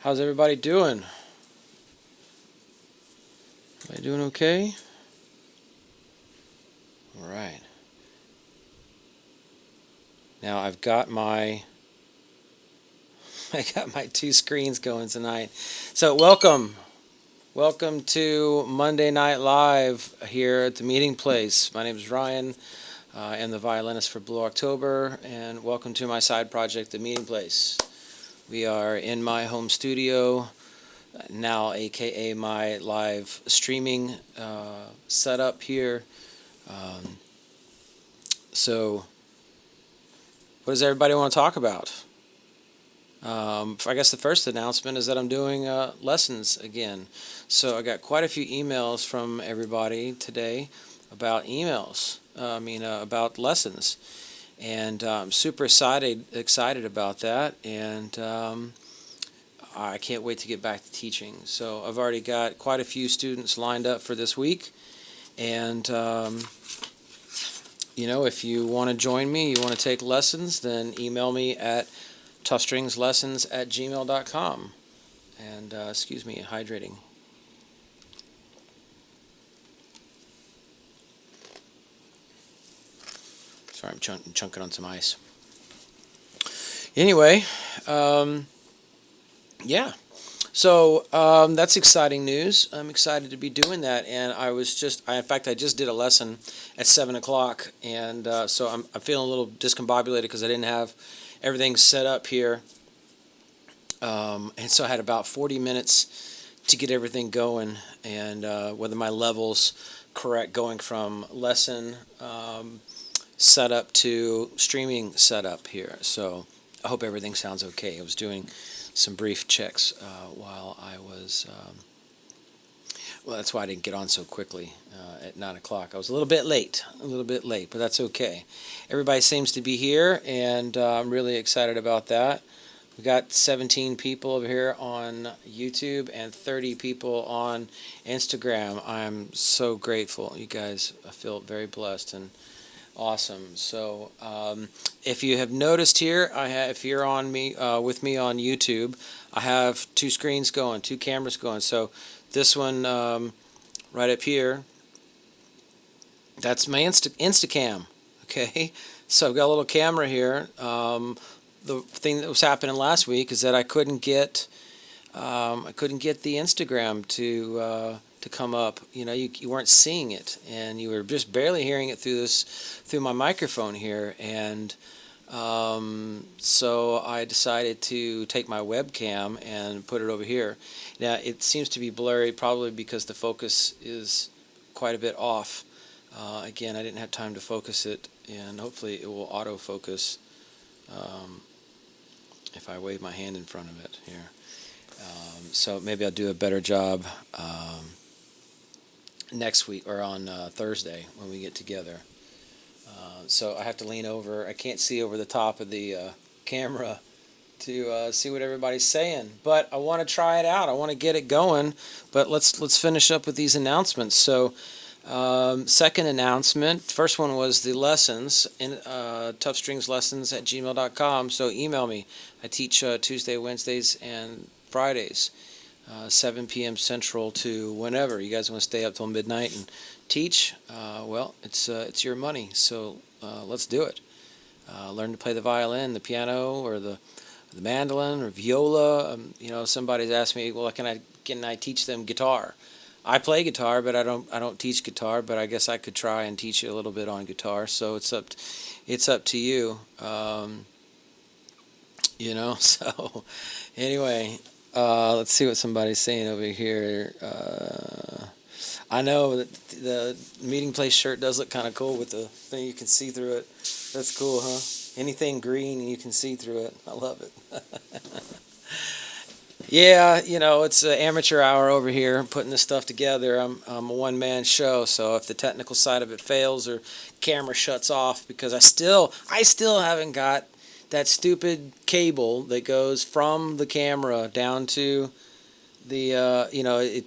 How's everybody doing? Everybody doing okay? All right. Now I've got my I got my two screens going tonight. So welcome to Monday Night Live here at the meeting place. My name is Ryan. I am the violinist for Blue October, and welcome to my side project, the meeting place. We are in my home studio now, aka my live streaming setup here. Um, so what does everybody want to talk about? I guess the first announcement is that I'm doing lessons again. So I got quite a few emails from everybody today about about lessons, and I'm super excited about that, and I can't wait to get back to teaching. So I've already got quite a few students lined up for this week, and if you want to join me, you want to take lessons, then email me at toughstringslessons@gmail.com. And excuse me, hydrating. Sorry, I'm chunking on some ice. Anyway, yeah. So that's exciting news. I'm excited to be doing that, and in fact, I just did a lesson at 7 o'clock, and so I'm feeling a little discombobulated because I didn't have everything set up here, and so I had about 40 minutes to get everything going, and whether my levels correct going from lesson setup to streaming setup here. So I hope everything sounds okay. I was doing some brief checks while I was. Well, that's why I didn't get on so quickly at 9 o'clock. I was a little bit late, but that's okay. Everybody seems to be here, and I'm really excited about that. We got 17 people over here on YouTube and 30 people on Instagram. I'm so grateful, you guys. I feel very blessed and awesome. So, if you have noticed here, if you're on me with me on YouTube, I have two screens going, two cameras going. So, this one right up here, that's my Instacam. Okay, so I've got a little camera here. The thing that was happening last week is that I couldn't get the Instagram to come up. You weren't seeing it, and you were just barely hearing it through my microphone here, and so I decided to take my webcam and put it over here. Now it seems to be blurry, probably because the focus is quite a bit off. Again, I didn't have time to focus it, and hopefully it will autofocus um, if I wave my hand in front of it here. So maybe I'll do a better job next week or on Thursday when we get together. So I have to lean over. I can't see over the top of the camera to see what everybody's saying, but I want to try it out. I want to get it going. But let's finish up with these announcements. So, second announcement. First one was the lessons in toughstringslessons@gmail.com. So email me. I teach Tuesday, Wednesdays, and Fridays. 7 p.m. Central to whenever. You guys want to stay up till midnight and teach? Well, it's your money, so let's do it. Learn to play the violin, the piano, or the mandolin or viola. Somebody's asked me, well, can I teach them guitar? I play guitar, but I don't teach guitar. But I guess I could try and teach you a little bit on guitar. So it's up to you. So anyway. Let's see what somebody's saying over here. I know that the meeting place shirt does look kind of cool with the thing you can see through it. That's cool, huh? Anything green and you can see through it. I love it. Yeah, it's an amateur hour over here putting this stuff together. I'm a one-man show, so if the technical side of it fails or camera shuts off, because I still haven't got that stupid cable that goes from the camera down to the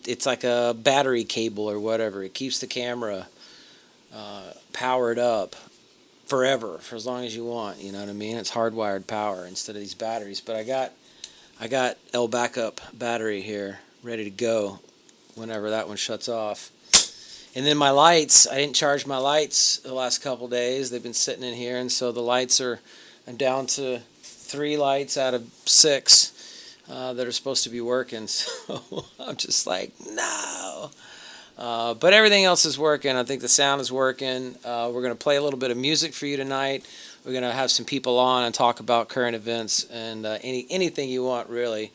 it's like a battery cable or whatever. It keeps the camera powered up forever, for as long as you want. You know what I mean? It's hardwired power instead of these batteries. But I I got L backup battery here ready to go whenever that one shuts off. And then my lights, I didn't charge my lights the last couple days. They've been sitting in here, and so the lights I'm down to 3 lights out of 6 that are supposed to be working. So I'm just like, no. But everything else is working. I think the sound is working. We're going to play a little bit of music for you tonight. We're going to have some people on and talk about current events and anything you want, really.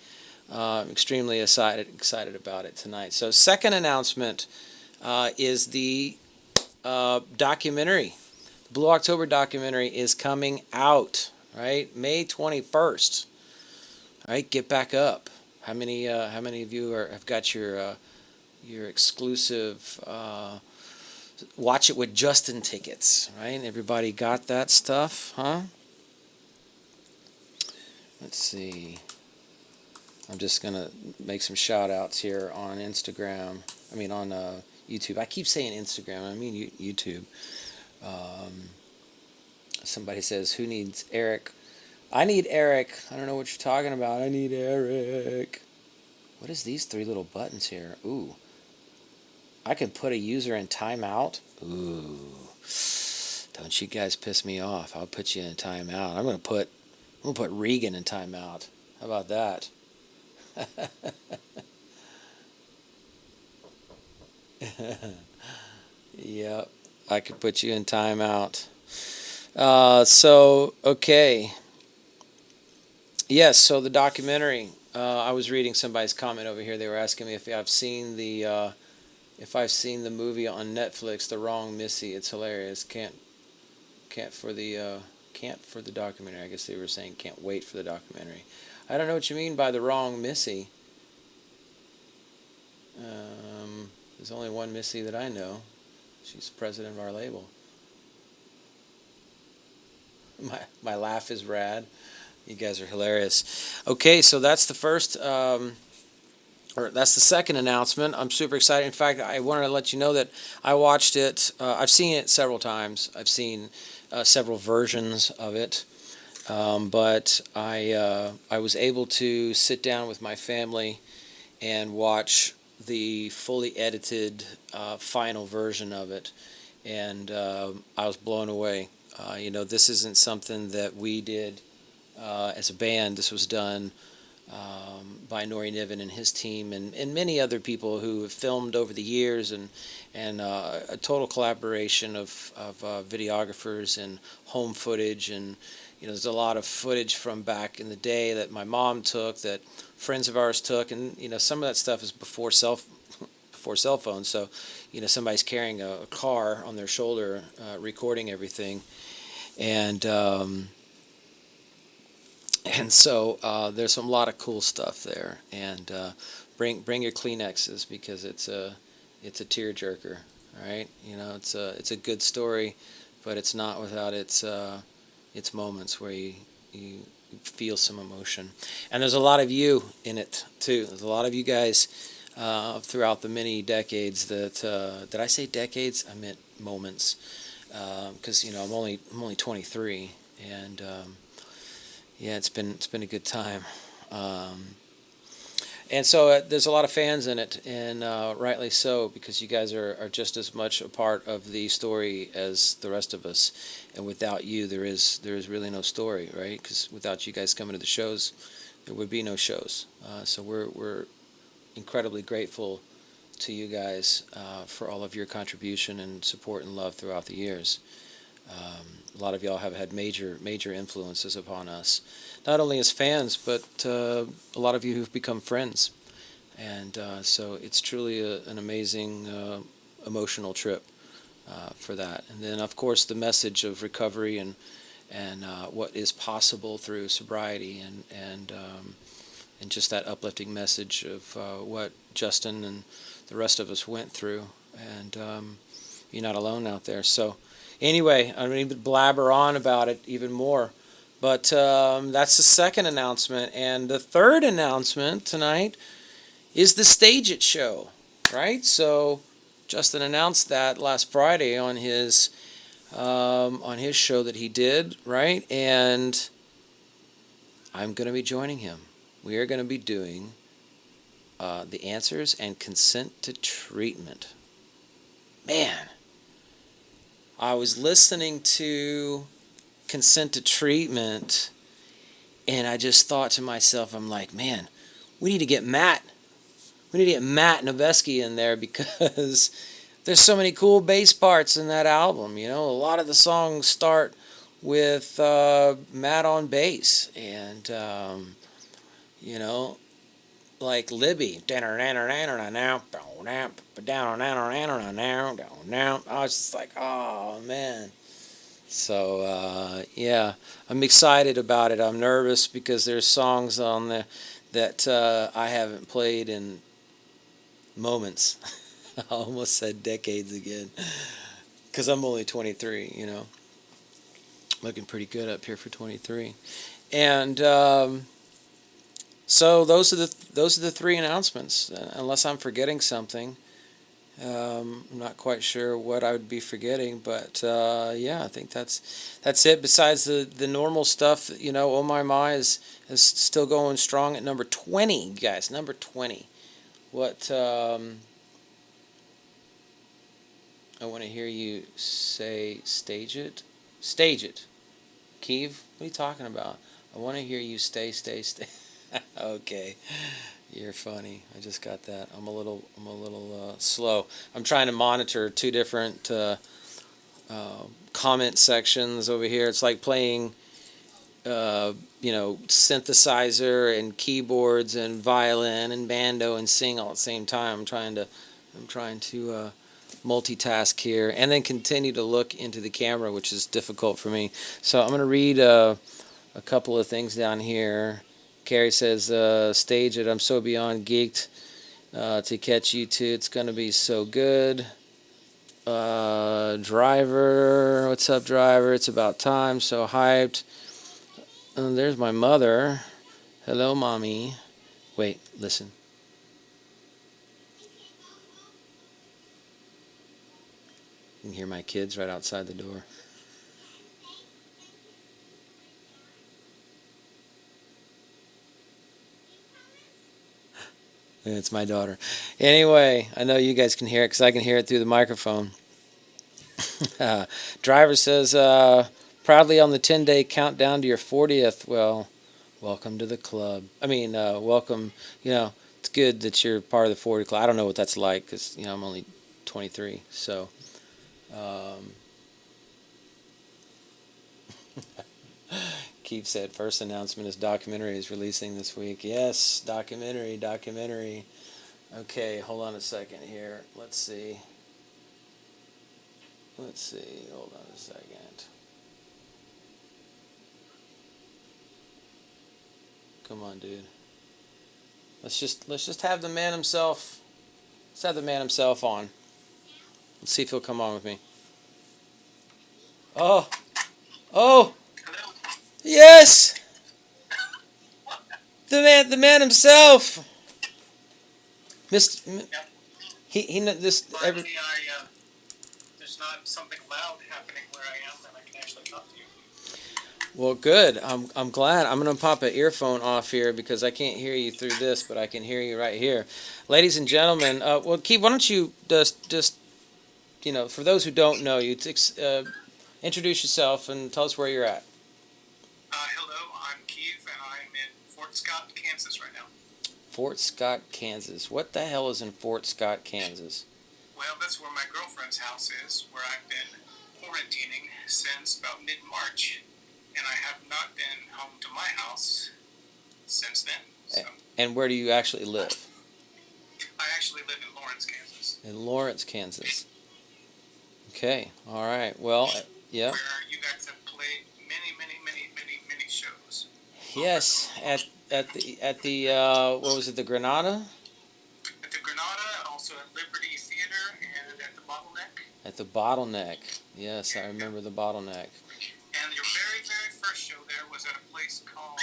I'm extremely excited about it tonight. So second announcement is the documentary. The Blue October documentary is coming out, right? May 21st. All right, get back up. How many of you have got your exclusive Watch It with Justin tickets, right? Everybody got that stuff, huh? Let's see. I'm just going to make some shout outs here on Instagram. On YouTube. I keep saying Instagram. I mean YouTube. Somebody says, who needs Eric? I need Eric. I don't know what you're talking about. I need Eric. What is these 3 little buttons here? Ooh. I can put a user in timeout. Ooh. Don't you guys piss me off. I'll put you in timeout. I'm going to put Regan in timeout. How about that? Yep, I could put you in timeout. Okay. Yes, so the documentary. I was reading somebody's comment over here. They were asking me if I've seen the movie on Netflix, The Wrong Missy. It's hilarious. Can't for the documentary. I guess they were saying can't wait for the documentary. I don't know what you mean by The Wrong Missy. There's only one Missy that I know. She's president of our label. My laugh is rad. You guys are hilarious. Okay, so that's the first, or that's the second announcement. I'm super excited. In fact, I wanted to let you know that I watched it. I've seen it several times. I've seen several versions of it. But I was able to sit down with my family and watch the fully edited final version of it, and I was blown away. This isn't something that we did as a band. This was done by Nori Niven and his team, and many other people who have filmed over the years, and a total collaboration of videographers and home footage. And there's a lot of footage from back in the day that my mom took, that friends of ours took, and some of that stuff is before cell phones. So somebody's carrying a car on their shoulder, recording everything, and so there's a lot of cool stuff there. And bring your Kleenexes, because it's a tearjerker, right? It's a good story, but it's not without its moments where you feel some emotion. And there's a lot of you in it too. There's a lot of you guys throughout the many decades that did I say decades? I meant moments, because I'm only 23, and yeah, it's been a good time. And so there's a lot of fans in it, and rightly so, because you guys are just as much a part of the story as the rest of us. And without you, there is really no story, right? Because without you guys coming to the shows, there would be no shows. So we're incredibly grateful to you guys for all of your contribution and support and love throughout the years. A lot of y'all have had major influences upon us, not only as fans, but a lot of you who've become friends. And so it's truly an amazing emotional trip for that. And then, of course, the message of recovery and what is possible through sobriety, and just that uplifting message of what Justin and the rest of us went through. And you're not alone out there. So anyway, I'm going to blabber on about it even more. But that's the second announcement. And the third announcement tonight is the Stage It show, right? So Justin announced that last Friday on his show that he did, right? And I'm going to be joining him. we are going to be doing the answers and consent to treatment. Man, I was listening to consent to treatment, and I just thought to myself, I'm like, man, we need to get Matt. We need to get Matt Noveski in there because there's so many cool bass parts in that album. You know, a lot of the songs start with Matt on bass, and you know, like Libby. I was just like, oh man. So yeah, I'm excited about it. I'm nervous because there's songs on there that I haven't played in moments. I almost said decades again, because I'm only 23. You know, looking pretty good up here for 23, and so those are the three announcements. Unless I'm forgetting something. I'm not quite sure what I would be forgetting, but yeah, I think that's it. Besides the normal stuff, you know, Oh My is still going strong at number 20, guys. Number 20. What I want to hear you say, stage it, Keeve. What are you talking about? I want to hear you stay. Okay. You're funny. I just got that. I'm a little slow. I'm trying to monitor two different comment sections over here. It's like playing, you know, synthesizer and keyboards and violin and bando and sing all at the same time. I'm trying to multitask here and then continue to look into the camera, which is difficult for me. So I'm going to read a couple of things down here. Carrie says, stage it. I'm so beyond geeked to catch you two. It's going to be so good. Driver, what's up, Driver? It's about time. So hyped. There's my mother. Hello, Mommy. Wait, listen. You can hear my kids right outside the door. It's my daughter. Anyway, I know you guys can hear it because I can hear it through the microphone. Driver says, proudly on the 10-day countdown to your 40th. Well, welcome to the club. I mean, welcome. You know, it's good that you're part of the 40 club. I don't know what that's like because, you know, I'm only 23. So, Keith said, first announcement is documentary is releasing this week. Yes, documentary. Okay, hold on a second here. Let's see. Hold on a second. Come on, dude. Let's just have the man himself. Let's have the man himself on. Let's see if he'll come on with me. Oh. Yes. The man himself. Mr. He this every. There's not something loud happening where I am that I can actually talk to you. Well, good. I'm glad. I'm gonna pop an earphone off here because I can't hear you through this, but I can hear you right here, ladies and gentlemen. Well, Keith, why don't you just you know, for those who don't know you, introduce yourself and tell us where you're at. Hello, I'm Keith, and I'm in Fort Scott, Kansas right now. Fort Scott, Kansas. What the hell is in Fort Scott, Kansas? Well, that's where my girlfriend's house is, where I've been quarantining since about mid-March, and I have not been home to my house since then. So. And where do you actually live? I actually live in Lawrence, Kansas. In Lawrence, Kansas. Okay. All right. Well, yeah. Where you guys have played many shows. Yes, at the what was it, the Granada? At the Granada, also at Liberty Theater, and at the Bottleneck. At the Bottleneck. Yes, I remember the Bottleneck. And your very first show there was at a place called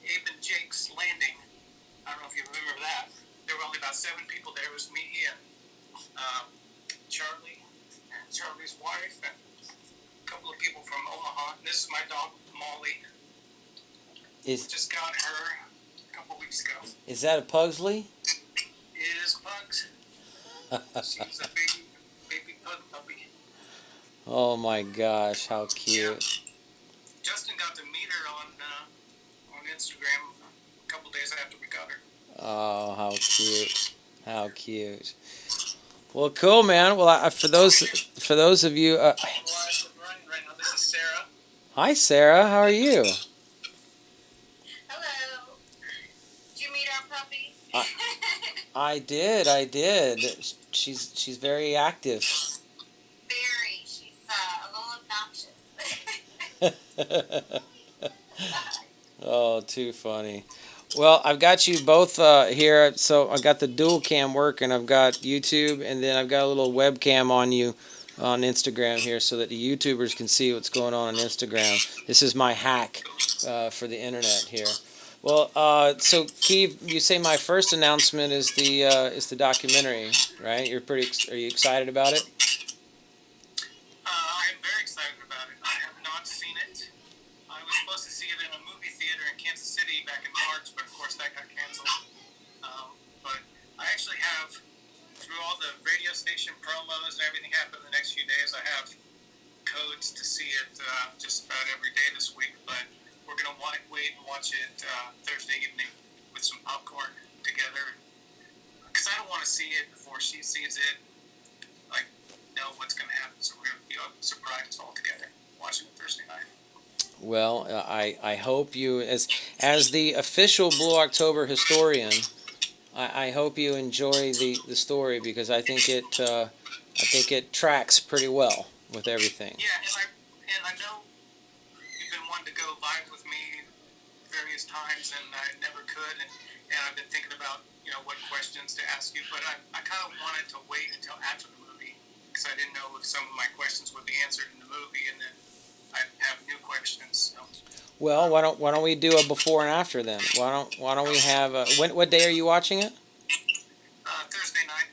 Abe and Jake's Landing. I don't know if you remember that. There were only about 7 people there. It was me and Charlie and Charlie's wife and a couple of people from Omaha. And this is my dog, Molly. Is Just got her a couple weeks ago. is that a Pugsley? It is Pugs. She's a baby pug puppy. Oh my gosh, how Yeah. cute. Justin got to meet her on Instagram a couple days after we got her. Oh, how cute. How cute. Well, cool, man. Well, for those of you, I'm live with Ryan right now. This is Sarah. hi Sarah, how are you? Hello. Did you meet our puppy? I did. She's very active. Very. She's a little obnoxious. Oh, too funny. Well, I've got you both here. So I've got the dual cam working. I've got YouTube, and then I've got a little webcam on you on Instagram here, so that the YouTubers can see what's going on Instagram. This is my hack for the internet here. Well, so Keith, you say my first announcement is the documentary, right? Are you excited about it? I am very excited about it. I have not seen it. I was supposed to see it in a movie theater in Kansas City back in March, but of course that got canceled. But I actually have, through all the radio station promos and everything happened the next few days, I have codes to see it just about every day this week. But we're going to wait and watch it Thursday evening with some popcorn together. Because I don't want to see it before she sees it. Like, know what's going to happen. So we're going to be surprised all together watching it Thursday night. Well, I hope you, as the official Blue October historian, I hope you enjoy the story, because I think it tracks pretty well with everything. Yeah, and I know you've been wanting to go live with me various times, and I never could, and I've been thinking about what questions to ask you, but I kind of wanted to wait until after the movie, because I didn't know if some of my questions would be answered in the movie, and then I have new questions. So. Well, why don't we do a before and after then? Why don't we have what day are you watching it? Thursday night.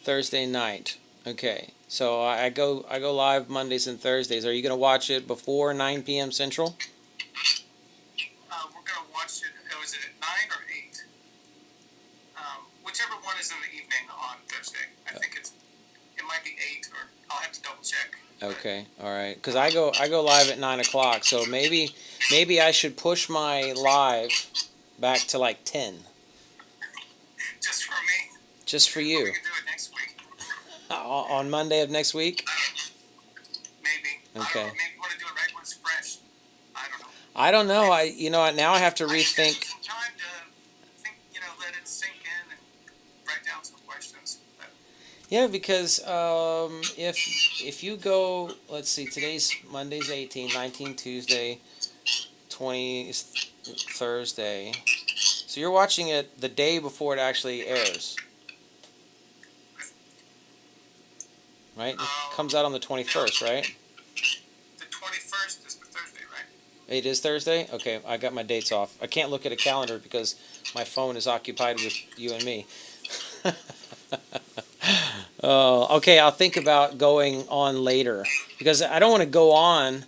Thursday night. Okay. So I go live Mondays and Thursdays. Are you going to watch it before 9 p.m. Central? We're going to watch it. Was it at 9 or 8? Whichever one is in the evening on Thursday. I think it might be 8, or I'll have to double check. Okay, all right. Because I go live at 9 o'clock, so maybe I should push my live back to like 10. Just for me. Just for We you. can do it next week. On Monday of next week. Maybe. Okay. I don't know, maybe you want to do it right when it's fresh. I don't know. I don't know. Now I have to I just rethink. need some time to think. Let it sink in and write down some questions. But Yeah, because if you go, let's see, Monday's 18, 19 Tuesday, 20 is Thursday. So you're watching it the day before it actually airs, right? It comes out on the 21st, right? the 21st is the Thursday, right? It is Thursday? Okay, I got my dates off. I can't look at a calendar because my phone is occupied with you and me. Oh, okay, I'll think about going on later, because I don't want to go on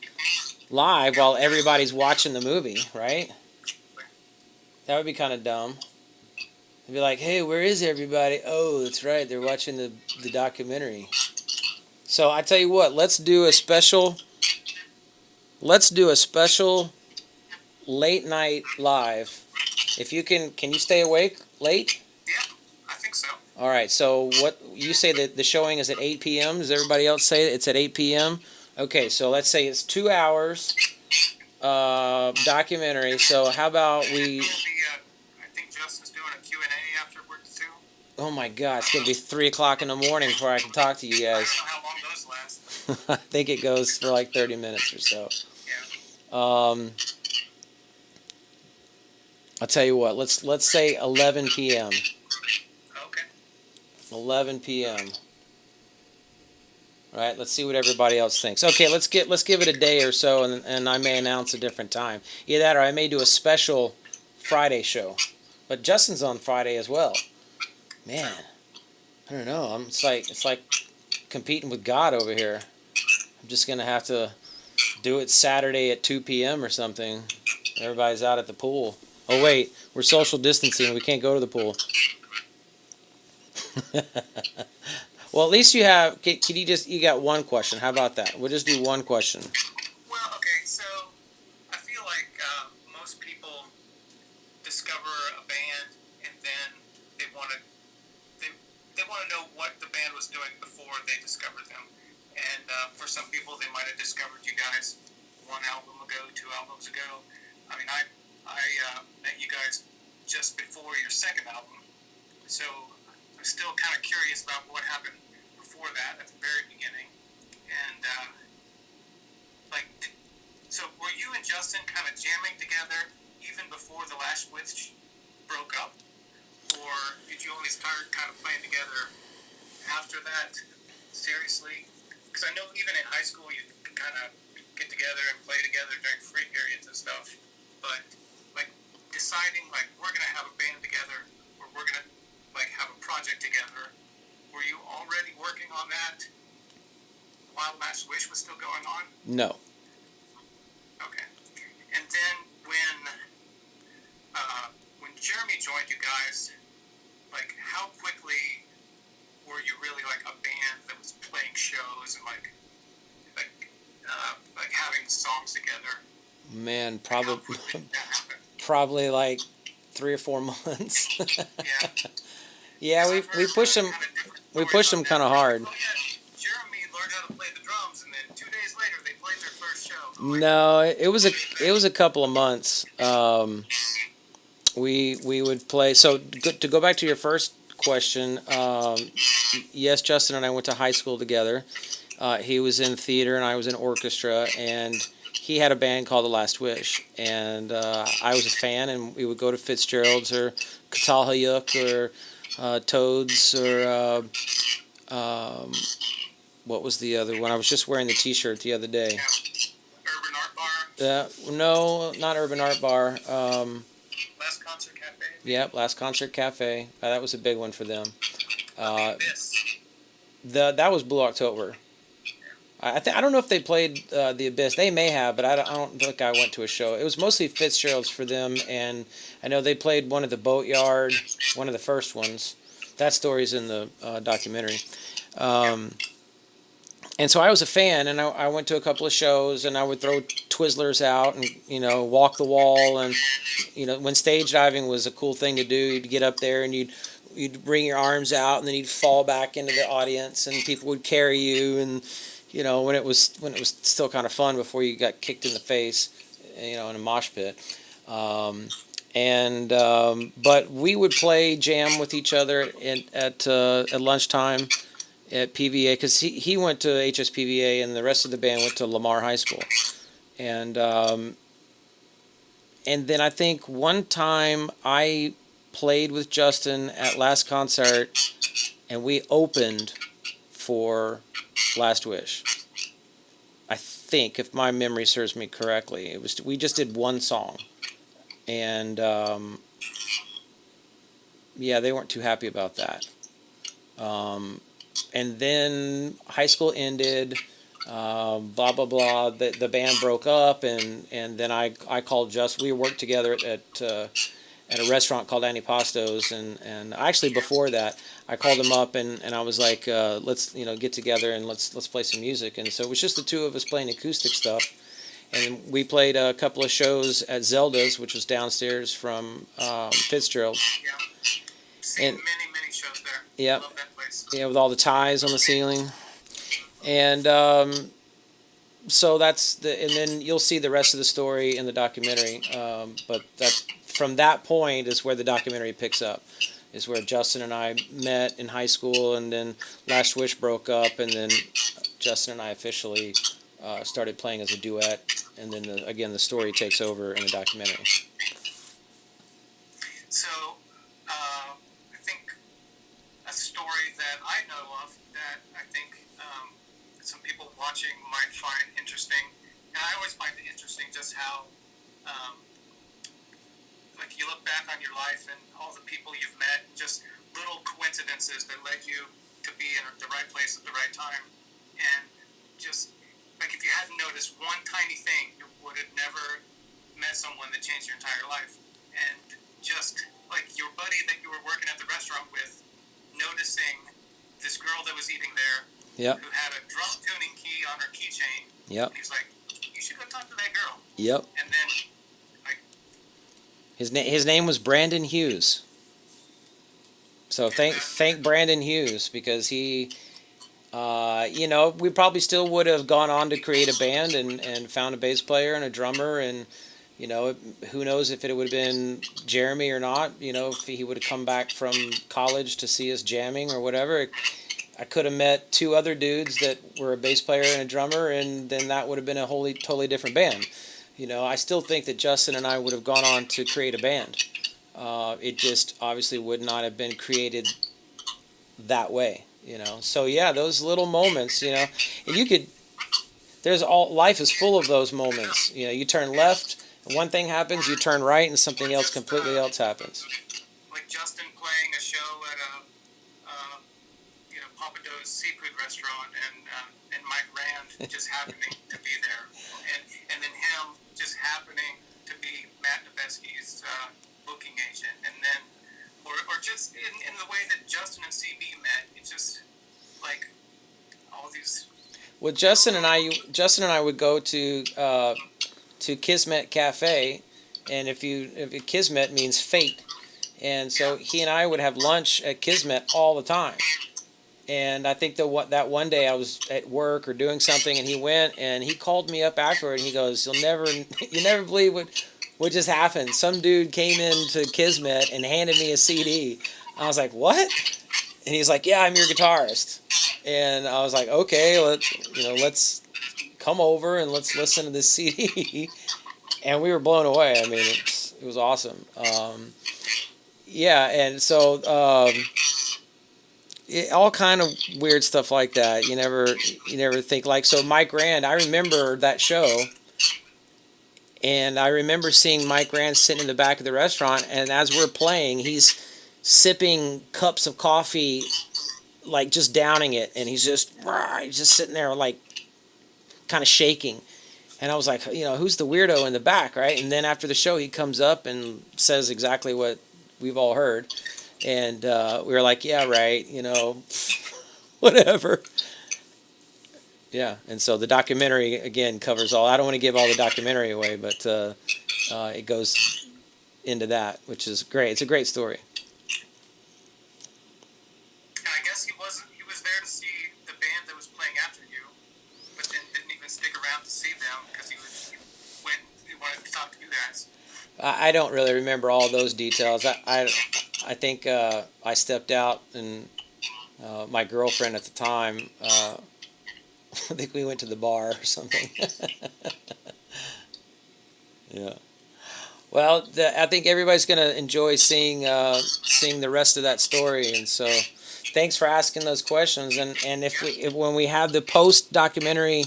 live while everybody's watching the movie, right? That would be kind of dumb. They'd be like, hey, where is everybody? Oh, that's right, they're watching the documentary. So I tell you what, let's do a special late night live. If you can you stay awake late? Yeah, I think so. All right, so what you say that the showing is at 8 p.m. Does everybody else say it's at 8 p.m.? Okay, so let's say it's 2 hours documentary. So how about we? I think Justin's doing a Q&A afterwards too. Oh my God, it's gonna be 3 o'clock in the morning before I can talk to you I don't know guys. how long those last. I think it goes for like 30 minutes or so. Yeah. I'll tell you what. Let's say 11 p.m. Okay. 11 p.m. All right, let's see what everybody else thinks. Okay, let's give it a day or so, and I may announce a different time. Either that, or I may do a special Friday show. But Justin's on Friday as well. Man, I don't know. It's like competing with God over here. I'm just gonna have to do it Saturday at 2 p.m. or something. Everybody's out at the pool. Oh wait, we're social distancing. We can't go to the pool. Well, at least you have. Can you just? You got one question. How about that? We'll just do one question. Well, okay, so I feel like most people discover a band and then they want to they want to know what the band was doing before they discovered them. And for some people, they might have discovered you guys one album ago, 2 albums ago. I mean, I met you guys just before your second album, so I'm still kind of curious about what happened before that at the very beginning. And so were you and Justin kind of jamming together even before the Last Witch broke up, or did you only start kind of playing together after that? Seriously, because I know even in high school you kind of get together and play together during free periods and stuff, but like deciding like we're gonna have a band together or we're gonna like have a project together, were you already working on that while Last Wish was still going on? No. Okay. And then when Jeremy joined you guys, like how quickly were you really like a band that was playing shows and like having songs together? Man, Like, how probably quickly did that happen? probably like 3 or 4 months. Yeah. Yeah, we pushed them. We pushed them kind of hard. Oh yeah, Jeremy learned how to play the drums, and then 2 days later they played their first show. Like, No, it was a couple of months. We would play. So to go back to your first question, yes, Justin and I went to high school together. He was in theater and I was in orchestra, and he had a band called The Last Wish, and I was a fan, and we would go to Fitzgerald's or Catalhoyuk or Toads or what was the other one? I was just wearing the T-shirt the other day. yeah. Urban Art Bar, No, not Urban Art Bar. Last Concert Cafe. Yep, Last Concert Cafe. That was a big one for them. This. That was Blue October. I don't know if they played the Abyss. They may have, but I don't think I went to a show. It was mostly Fitzgerald's for them, and I know they played one at the Boatyard, one of the first ones. That story's in the documentary. And so I was a fan, and I went to a couple of shows, and I would throw Twizzlers out and, walk the wall. And, when stage diving was a cool thing to do, you'd get up there and you'd bring your arms out, and then you'd fall back into the audience, and people would carry you. And, when it was still kind of fun before you got kicked in the face, in a mosh pit. But we would play jam with each other at lunchtime at PVA, because he went to HSPVA and the rest of the band went to Lamar High School, and then I think one time I played with Justin at Last Concert, and we opened for Last Wish. I think, if my memory serves me correctly, we just did one song, and yeah, they weren't too happy about that. And then high school ended, blah, blah, blah. The band broke up, and then I called Justin. We worked together at a restaurant called Antipasto's, and actually before that, I called him up, and I was like, let's get together and let's play some music. And so it was just the two of us playing acoustic stuff. And we played a couple of shows at Zelda's, which was downstairs from Fitzgerald. Yeah. Seen many shows there. Yep. Love that place. Yeah, with all the ties on the ceiling. And so and then you'll see the rest of the story in the documentary. But from that point is where the documentary picks up, is where Justin and I met in high school, and then Last Wish broke up, and then Justin and I officially started playing as a duet, and then the story takes over in the documentary. So, I think a story that I know of that I think some people watching might find interesting, and I always find it interesting just how, like, you look back on your life and all the people you've met, just little coincidences that led you to be in the right place at the right time, and just like if you hadn't noticed one tiny thing, you would have never met someone that changed your entire life, and just like your buddy that you were working at the restaurant with, noticing this girl that was eating there Yep. who had a drum tuning key on her keychain. Yep. And he's like, you should go talk to that girl. Yep. And then, like, His name was Brandon Hughes. So thank Brandon Hughes, because he, we probably still would have gone on to create a band and found a bass player and a drummer, and who knows if it would have been Jeremy or not. If he would have come back from college to see us jamming or whatever. I could have met two other dudes that were a bass player and a drummer, and then that would have been a totally different band. I still think that Justin and I would have gone on to create a band. It just obviously would not have been created that way. So yeah, those little moments, and life is full of those moments. You turn left and one thing happens, you turn right and something else completely else happens. Like Justin playing a show at a Papa Do's seafood restaurant, and Mike Rand just happening to be there, and then him just happening to be Matt Nevesky's booking agent, and then or just in the way that Justin and CB met, it's just like all these. Well, Justin and I would go to Kismet Cafe, and if Kismet means fate, and so he and I would have lunch at Kismet all the time. And I think that one day I was at work or doing something, and he went and he called me up afterward, and he goes, "You never believe what just happened. Some dude came into Kismet and handed me a CD." I was like, "What?" And he's like, "Yeah, I'm your guitarist." And I was like, "Okay, let's come over and let's listen to this CD." And we were blown away. I mean, it was awesome. And so. All kind of weird stuff like that. You never think, like, so Mike Rand, I remember that show, and I remember seeing Mike Rand sitting in the back of the restaurant, and as we're playing, he's sipping cups of coffee, like just downing it, and he's just sitting there like kind of shaking. And I was like, who's the weirdo in the back, right? And then after the show, he comes up and says exactly what we've all heard. And we were like, yeah, right, whatever. Yeah, and so the documentary, again, covers all. I don't want to give all the documentary away, but it goes into that, which is great. It's a great story. And I guess he was there to see the band that was playing after you, but then didn't even stick around to see them because he wanted to talk to you guys. I don't really remember all those details. I think I stepped out, and my girlfriend at the time, I think we went to the bar or something. Yeah. Well, I think everybody's going to enjoy seeing the rest of that story, and so thanks for asking those questions. And when we have the post-documentary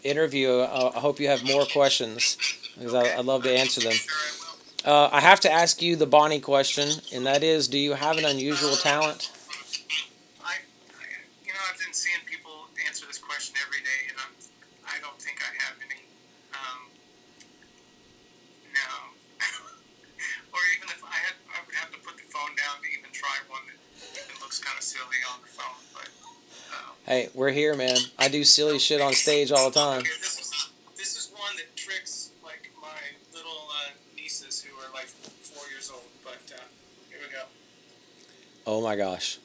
interview, I hope you have more questions, because I'd love to answer them. I have to ask you the Bonnie question, and that is, do you have an unusual talent? I've been seeing people answer this question every day, and I don't think I have any. No. Or even if I would have to put the phone down to even try one that even looks kind of silly on the phone. But hey, we're here, man. I do silly shit on stage all the time. okay, this is one that tricks like my little nieces who are like 4 years old. But here we go. Oh my gosh.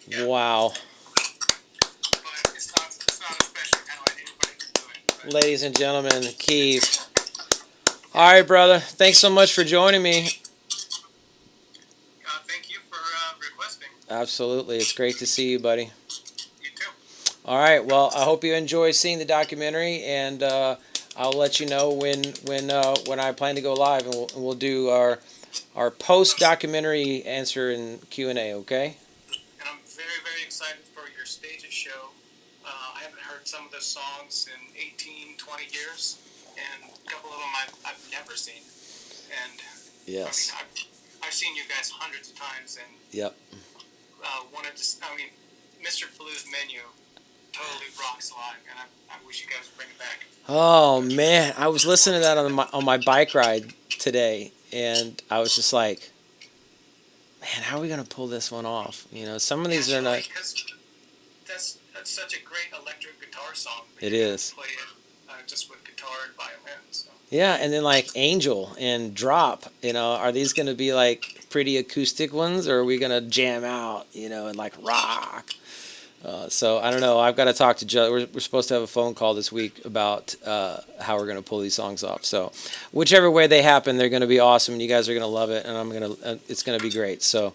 Yeah. Wow. But it's not a special talent. Anybody can do it. But Ladies and gentlemen, Keith. All right, brother. Thanks so much for joining me. thank you for requesting. Absolutely. It's great to see you, buddy. You too. All right. Well, I hope you enjoy seeing the documentary, and I'll let you know when I plan to go live, and we'll do our post-documentary answer and Q&A, okay? And I'm very, very excited for your Stages show. I haven't heard some of the songs in 18, 20 years, and a couple of them I've never seen. And Yes. I mean, I've seen you guys hundreds of times, and Yep. Mr. Blues Menu totally rocks live, and I wish you guys would bring it back. Oh man, I was listening to that on my bike ride today, and I was just like, man, how are we gonna pull this one off? You know, some of these are not. Because that's such a great electric guitar song. It You can is. play it just with guitar and violin. So. Yeah, and then like Angel and Drop, you know, are these gonna be like pretty acoustic ones, or are we gonna jam out, you know, and like rock? So I don't know. I've got to talk to Joe. We're supposed to have a phone call this week about how we're going to pull these songs off. So whichever way they happen, they're going to be awesome, and you guys are going to love it, and it's going to be great. So,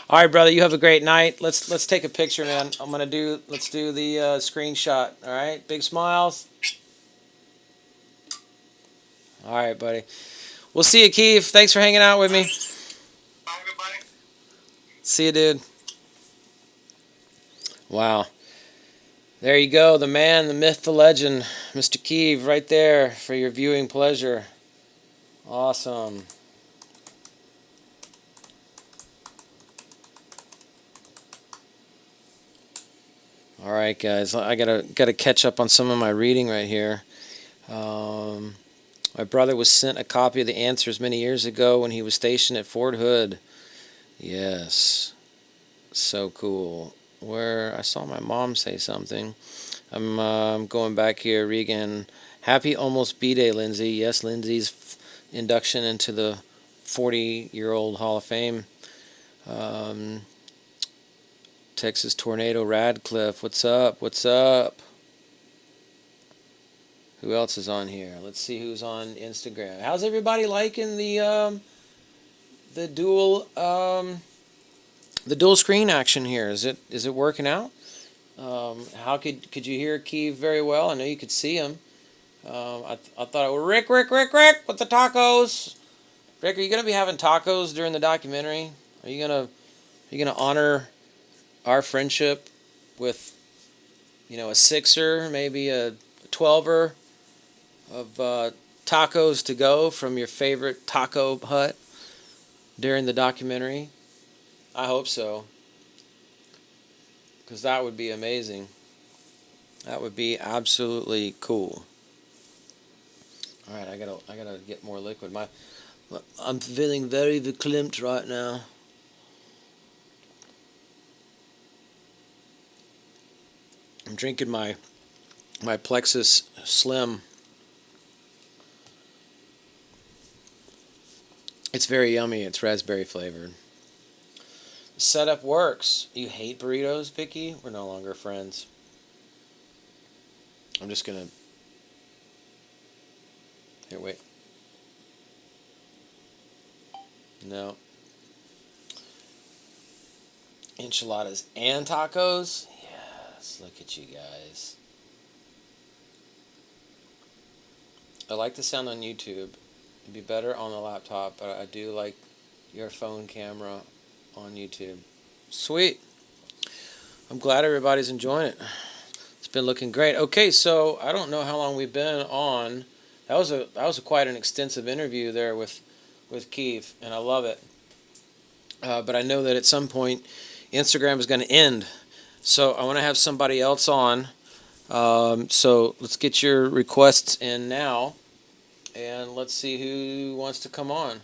all right, brother, you have a great night. Let's take a picture, man. Let's do the screenshot. All right, big smiles. All right, buddy. We'll see you, Keith. Thanks for hanging out with me. Bye, everybody. See you, dude. Wow. There you go, the man, the myth, the legend, Mr. Keeve, right there for your viewing pleasure. Awesome. All right, guys, I gotta catch up on some of my reading right here. My brother was sent a copy of the answers many years ago when he was stationed at Fort Hood. Yes, so cool. Where I saw my mom say something. I'm going back here, Regan. Happy almost B-Day, Lindsay. Yes, Lindsay's induction into the 40-year-old Hall of Fame. Texas Tornado Radcliffe. What's up? What's up? Who else is on here? Let's see who's on Instagram. How's everybody liking the dual screen action here? Is it working out? How could you hear Keeve very well? I know you could see him. I thought it was Rick with the tacos. Rick, are you gonna be having tacos during the documentary? Are you gonna honor our friendship with, you know, a sixer, maybe a 12er of tacos to go from your favorite taco hut during the documentary? I hope so, because that would be amazing. That would be absolutely cool. All right, I gotta get more liquid. I'm feeling very verklempt right now. I'm drinking my Plexus Slim. It's very yummy. It's raspberry flavored. Setup works. You hate burritos, Vicky? We're no longer friends. I'm just gonna... Here, wait. No. Enchiladas and tacos? Yes, look at you guys. I like the sound on YouTube. It'd be better on the laptop, but I do like your phone camera on YouTube. Sweet. I'm glad everybody's enjoying it. It's been looking great. Okay, so I don't know how long we've been on. That was quite an extensive interview there with Keith, and I love it. But I know that at some point Instagram is going to end, so I want to have somebody else on. So let's get your requests in now, and let's see who wants to come on.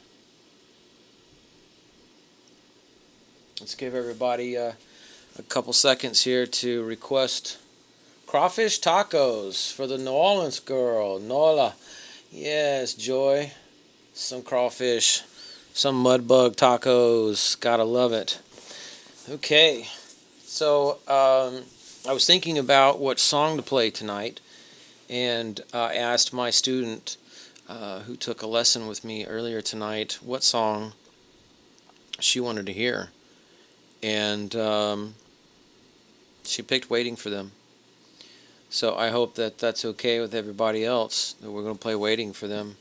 Let's give everybody a couple seconds here to request crawfish tacos for the New Orleans girl, Nola. Yes, Joy. Some crawfish, some mudbug tacos. Gotta love it. Okay, so I was thinking about what song to play tonight, and I asked my student who took a lesson with me earlier tonight what song she wanted to hear. And she picked Waiting for Them. So I hope that that's okay with everybody else, that we're going to play Waiting for Them.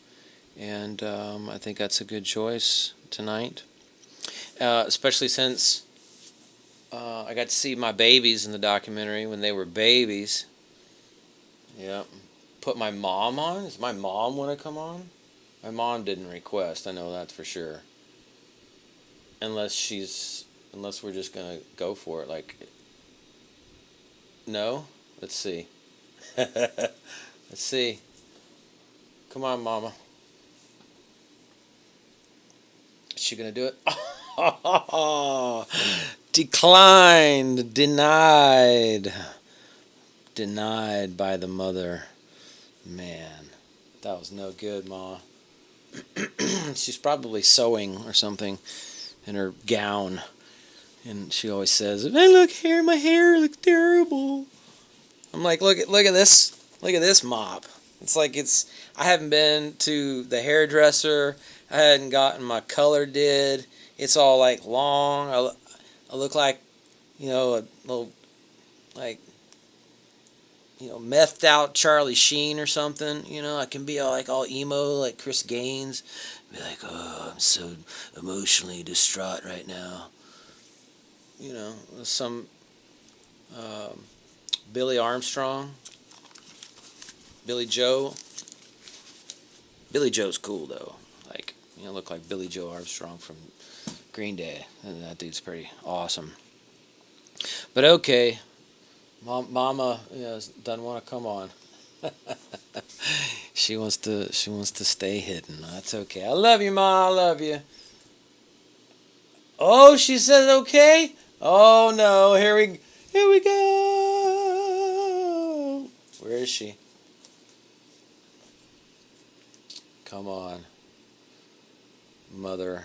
And I think that's a good choice tonight. Especially since I got to see my babies in the documentary when they were babies. Yeah. Put my mom on? Does my mom want to come on? My mom didn't request, I know that for sure. Unless we're just going to go for it. Like, no? Let's see. Let's see. Come on, Mama. Is she gonna do it? Declined. Denied. Denied by the mother. Man, that was no good, Ma. She's probably sewing or something in her gown. And she always says, "Hey, look here, my hair looks terrible." I'm like, look at this. Look at this mop. It's like I haven't been to the hairdresser. I hadn't gotten my color did. It's all like long. I look like, a little, like, methed out Charlie Sheen or something. I can be all emo like Chris Gaines. Be like, oh, I'm so emotionally distraught right now. Some Billy Armstrong, Billy Joe. Billy Joe's cool though. Like, look like Billy Joe Armstrong from Green Day. And that dude's pretty awesome. But okay, Mama doesn't want to come on. She wants to stay hidden. That's okay. I love you, Ma. I love you. Oh, she says okay. Oh no, here we go. Where is she? Come on. Mother.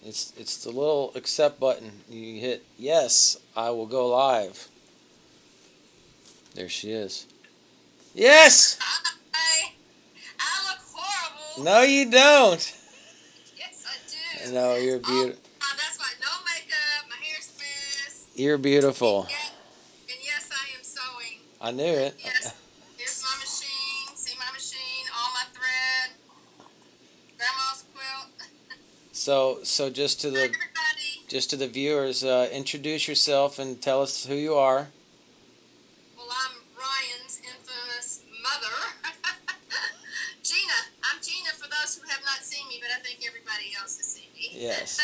It's the little accept button. You hit yes, I will go live. There she is. Yes! I look horrible. No, you don't. Yes, I do. No, you're beautiful. Oh, that's why no makeup, my hair's a mess. You're beautiful. And yes, I am sewing. I knew it. Yes, here's my machine. See my machine, all my thread, grandma's quilt. So just to the Everybody. viewers, introduce yourself and tell us who you are. Well, I'm Ryan's infamous mother, Gina. I'm Gina for those who have not seen me, but I think everybody else has seen me. Yes.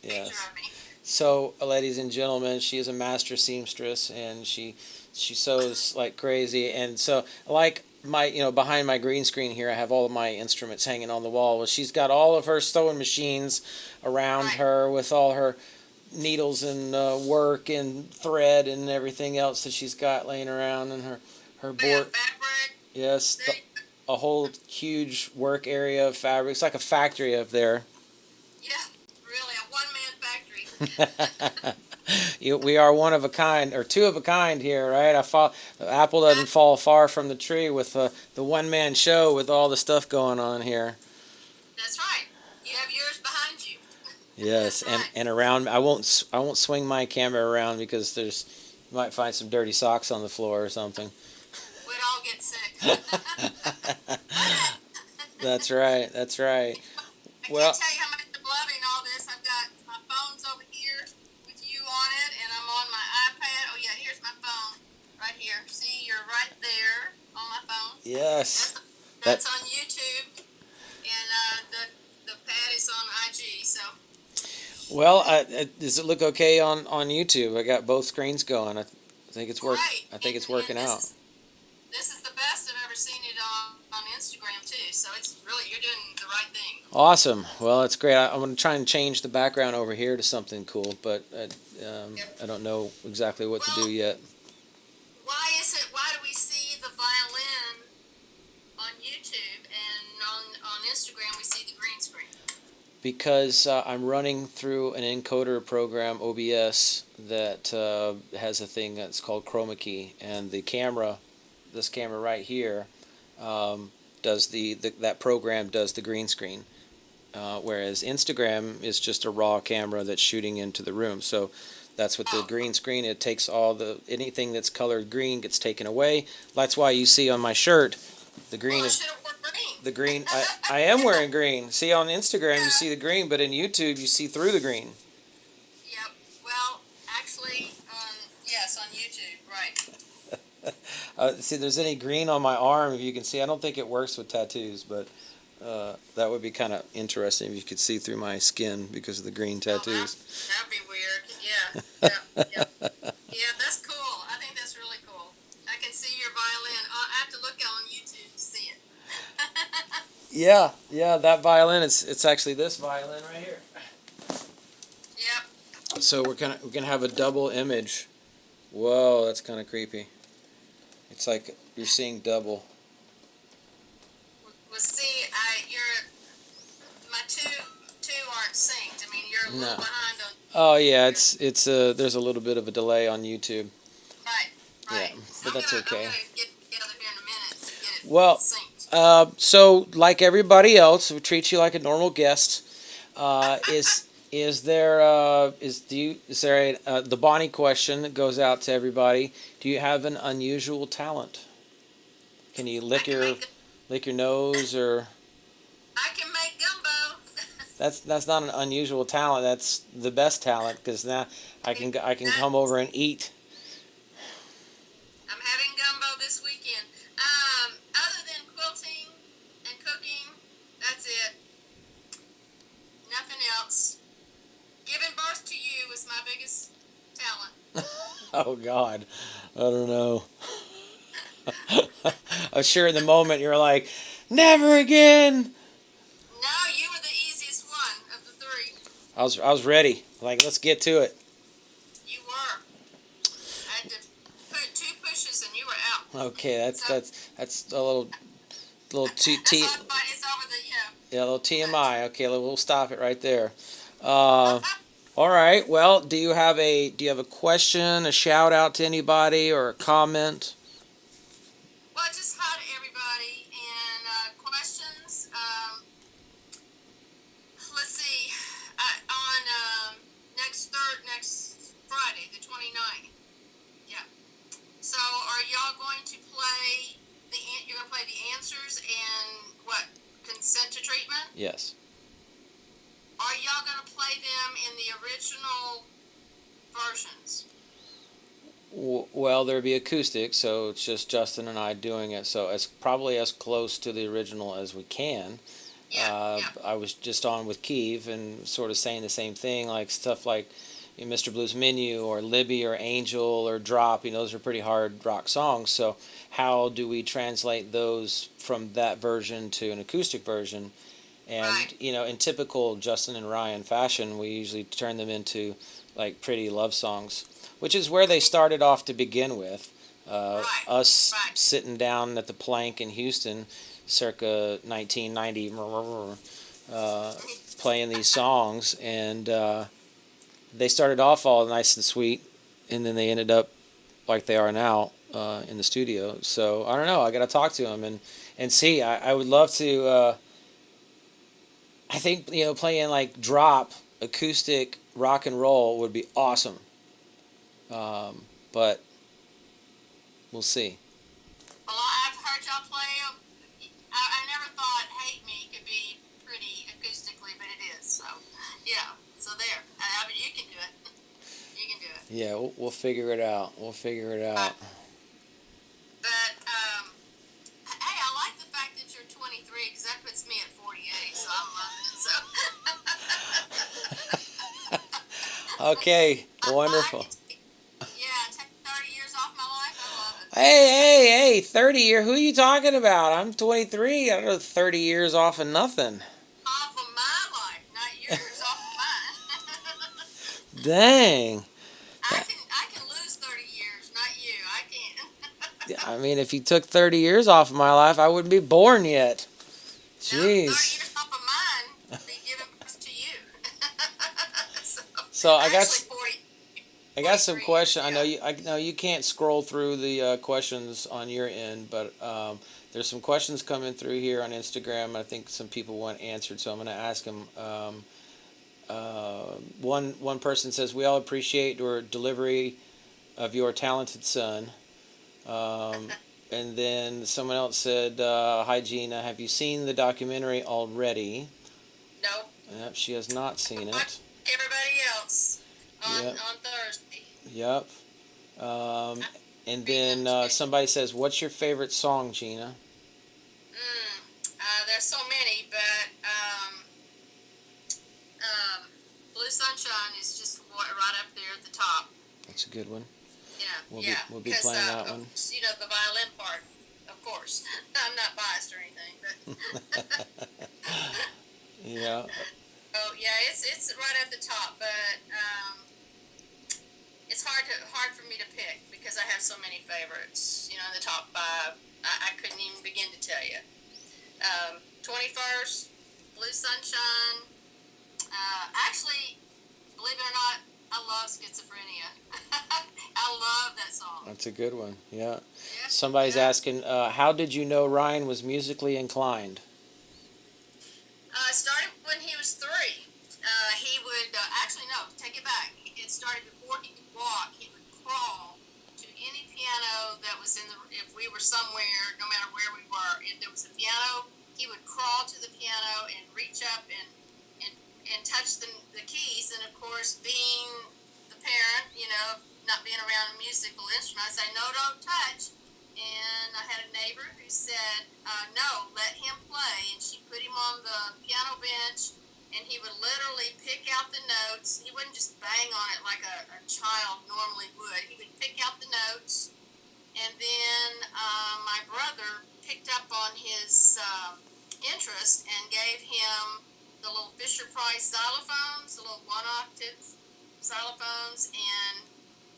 Yes. Picture of me. So, ladies and gentlemen, she is a master seamstress, and she sews like crazy. And so, like behind my green screen here, I have all of my instruments hanging on the wall. Well, she's got all of her sewing machines around Right. her with all her needles and work and thread and everything else that she's got laying around, and her We board. have fabric. Yes, There you go. a whole huge work area of fabric. It's like a factory up there. Yeah, really, a one-man factory. We are one of a kind, or two of a kind here, right? The apple doesn't fall far from the tree with the one-man show with all the stuff going on here. That's right. You have yours behind you. Yes, That's right. and around. I won't swing my camera around because you might find some dirty socks on the floor or something. We'd all get sick. That's right. That's right. I Well, can't tell you how much I'm loving all this. I've got my phone's over here with you on it, and I'm on my iPad. Oh yeah, here's my phone right here. See, you're right there on my phone. yes. That's on YouTube, and the pad is on IG. So Well, does it look okay on YouTube? I got both screens going. I think it's work. right. I think it's And working out. This is the best I've ever seen it on Instagram too. So it's really, you're doing the right thing. Awesome. Well, that's great. I'm going to try and change the background over here to something cool, but I don't know exactly what to do yet. Why do we see the violin on YouTube and on Instagram we see the green screen? Because I'm running through an encoder program, OBS, that has a thing that's called chroma key, and the camera, this camera right here, does that program does the green screen, whereas Instagram is just a raw camera that's shooting into the room. So that's what the green screen. It takes anything that's colored green gets taken away. That's why you see on my shirt, the green Well, I is. should have worn green. The green, I am wearing green. See, on Instagram you see the green, but in YouTube you see through the green. Yep. Well, actually, yes, on YouTube, right. See, there's any green on my arm, if you can see. I don't think it works with tattoos, but that would be kind of interesting if you could see through my skin because of the green tattoos. That'd be weird. Yeah, that's cool. I think that's really cool. I can see your violin. I have to look on YouTube to see it. Yeah, that violin. It's actually this violin right here. Yep. So we're gonna have a double image. Whoa, that's kind of creepy. It's like you're seeing double. Well, see, my two aren't synced. I mean, you're a little No. behind on. Oh yeah, it's there's a little bit of a delay on YouTube. Right. Right. Yeah, So but that's okay. I'm gonna get together here in a minute to get it Well, synced. so like everybody else, we treat you like a normal guest. Is there the Bonnie question that goes out to everybody? Do you have an unusual talent? Can you I can lick your nose, or I can make gumbo. that's not an unusual talent. That's the best talent, because now I can come over and eat. I'm having gumbo this weekend. Other than quilting and cooking, that's it. Nothing else. Giving birth to you was my biggest talent. Oh God, I don't know. I'm sure in the moment you're like, never again. No, you were the easiest one of the three. I was ready. Like, let's get to it. You were. I had to put 2 pushes and you were out. Okay, that's a little It's over the yeah, a little TMI. Okay, we'll stop it right there. All right. Well, do you have a question, a shout out to anybody, or a comment? Well, just hi to everybody and questions. Let's see. On next Friday, the 29th. Yeah. So, are y'all going to play you're going to play the answers and what? Consent to treatment? Yes. Are y'all going to play them in the original versions? Well, there'd be acoustic, so it's just Justin and I doing it. So it's probably as close to the original as we can. Yeah. I was just on with Keeve and sort of saying the same thing, like stuff like Mr. Blues Menu or Libby or Angel or Drop. Those are pretty hard rock songs. So how do we translate those from that version to an acoustic version? And Right. in typical Justin and Ryan fashion, we usually turn them into like pretty love songs, which is where they started off to begin with. Right. Us Right. sitting down at the Plank in Houston, circa 1990, playing these songs, and they started off all nice and sweet, and then they ended up like they are now in the studio. So I don't know. I got to talk to them and see. I would love to. I think playing like drop acoustic rock and roll would be awesome. But we'll see. Well, I've heard y'all play them. I never thought "Hate Me" could be pretty acoustically, but it is. So, yeah. So there. I mean, you can do it. You can do it. Yeah, we'll figure it out. We'll figure it out. But hey, I like the fact that you're 23 because that puts me at 48. So I'm loving it. So. Okay, wonderful. Take 30 years off my life. I love it. Hey, 30 year. Who are you talking about? I'm 23. I don't know 30 years off of nothing. Off of my life, not yours. Off of mine. Dang. I can lose 30 years, not you. I can't. I mean, if you took 30 years off of my life, I wouldn't be born yet. No, 30 Jeez. years off of mine would be given birth to you. So I got actually 40. I got some 43, questions. yeah. I know you can't scroll through the questions on your end, but there's some questions coming through here on Instagram. I think some people want answered, so I'm going to ask them. One person says, "We all appreciate your delivery of your talented son." And then someone else said, "Hi Gina, have you seen the documentary already?" Nope. Yep, she has not seen it. Like everybody else on, Yep. on Thursday. Yep. And then somebody says, "What's your favorite song, Gina?" There's so many, but Blue Blue Sunshine is just right up there at the top. That's a good one. We'll be 'Cause, playing that one. you know, the violin part, of course. I'm not biased or anything, but Yeah. oh yeah, it's right at the top. But it's hard for me to pick because I have so many favorites. You know, in the top five, I couldn't even begin to tell you. 21st, Blue Sunshine. Actually, believe it or not, I love Schizophrenia. I love that song. That's a good one. Yeah. Yeah, Somebody's yeah. asking, how did you know Ryan was musically inclined? It started when he was 3. He would actually no, take it back. It started before he could walk. He would crawl to any piano that was in the. If we were somewhere, no matter where we were, if there was a piano, he would crawl to the piano and reach up and touch the keys. And of course, being the parent, you know, not being around a musical instrument, I say no, don't touch. And I had a neighbor who said, no, let him play. And she put him on the piano bench, and he would literally pick out the notes. He wouldn't just bang on it like a child normally would. He would pick out the notes. And then my brother picked up on his interest and gave him the little Fisher-Price xylophones, the little one-octave xylophones, and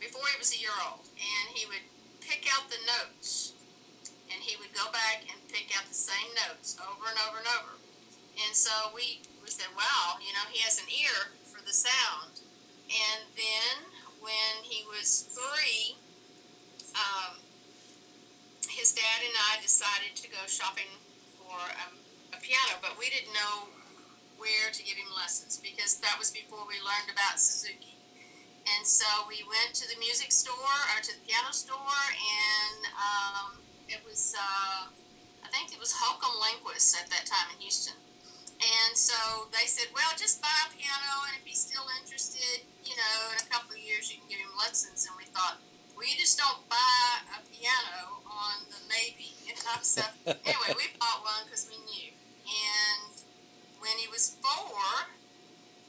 before he was a year old. And he would pick out the notes, and he would go back and pick out the same notes over and over and over. And so we said, wow, you know, he has an ear for the sound. And then when he was 3, his dad and I decided to go shopping for a piano, but we didn't know where to give him lessons because that was before we learned about Suzuki. And so we went to the music store, or to the piano store, and it was, I think it was Holcomb Linguist at that time in Houston. And so they said, well, just buy a piano, and if he's still interested, you know, in a couple of years you can give him lessons. And we thought, we just don't buy a piano on the maybe, you know. So anyway, we bought one because we knew. And when he was 4,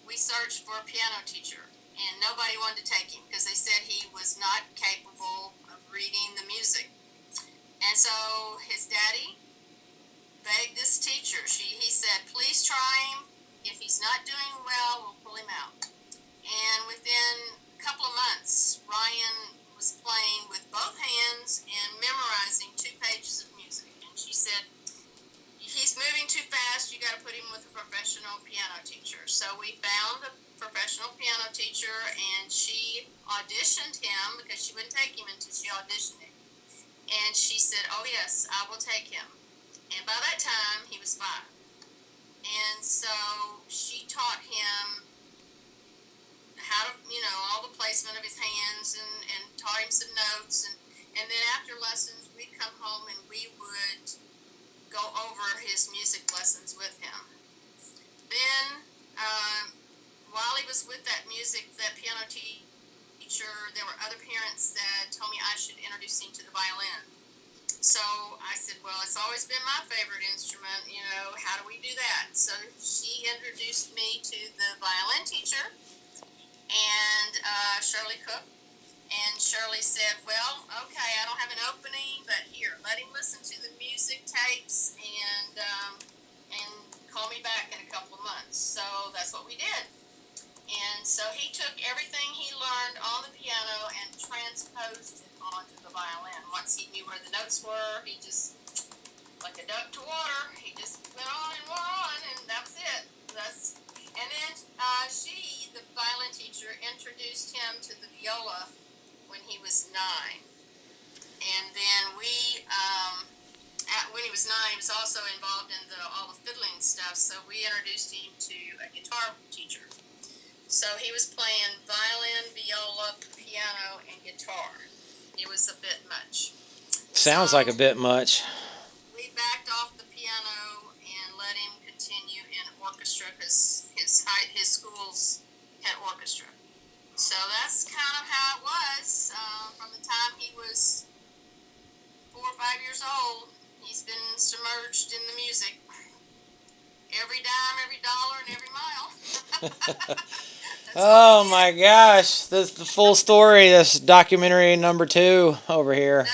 we searched for a piano teacher. And nobody wanted to take him because they said he was not capable of reading the music. And so his daddy begged this teacher. He said, please try him. If he's not doing well, we'll pull him out. And within a couple of months, Ryan was playing with both hands and memorizing 2 pages of music. And she said, he's moving too fast. You got to put him with a professional piano teacher. So we found a professional piano teacher, and she auditioned him because she wouldn't take him until she auditioned him. And she said, oh yes, I will take him. And by that time, he was 5. And so she taught him how to, you know, all the placement of his hands, and taught him some notes. And then after lessons, we'd come home and we would go over his music lessons with him. Then, while he was with that piano teacher, there were other parents that told me I should introduce him to the violin. So I said, well, it's always been my favorite instrument, you know, how do we do that? So she introduced me to the violin teacher, and Shirley Cook. And Shirley said, well, okay, I don't have an opening, but here, let him listen to the music tapes and call me back in a couple of months. So that's what we did. And so he took everything he learned on the piano and transposed it onto the violin. Once he knew where the notes were, he just, like a duck to water, he just went on and went on, and that's it. And then she, the violin teacher, introduced him to the viola when he was 9. And then when he was 9, he was also involved in all the fiddling stuff, so we introduced him to a guitar teacher. So he was playing violin, viola, piano, and guitar. It was a bit much. Sounds like a bit much. We backed off the piano and let him continue in orchestra because his schools had orchestra. So that's kind of how it was. From the time he was 4 or 5 years old, he's been submerged in the music. Every dime, every dollar, and every mile. Oh my gosh, this is the full story. This documentary number 2 over here.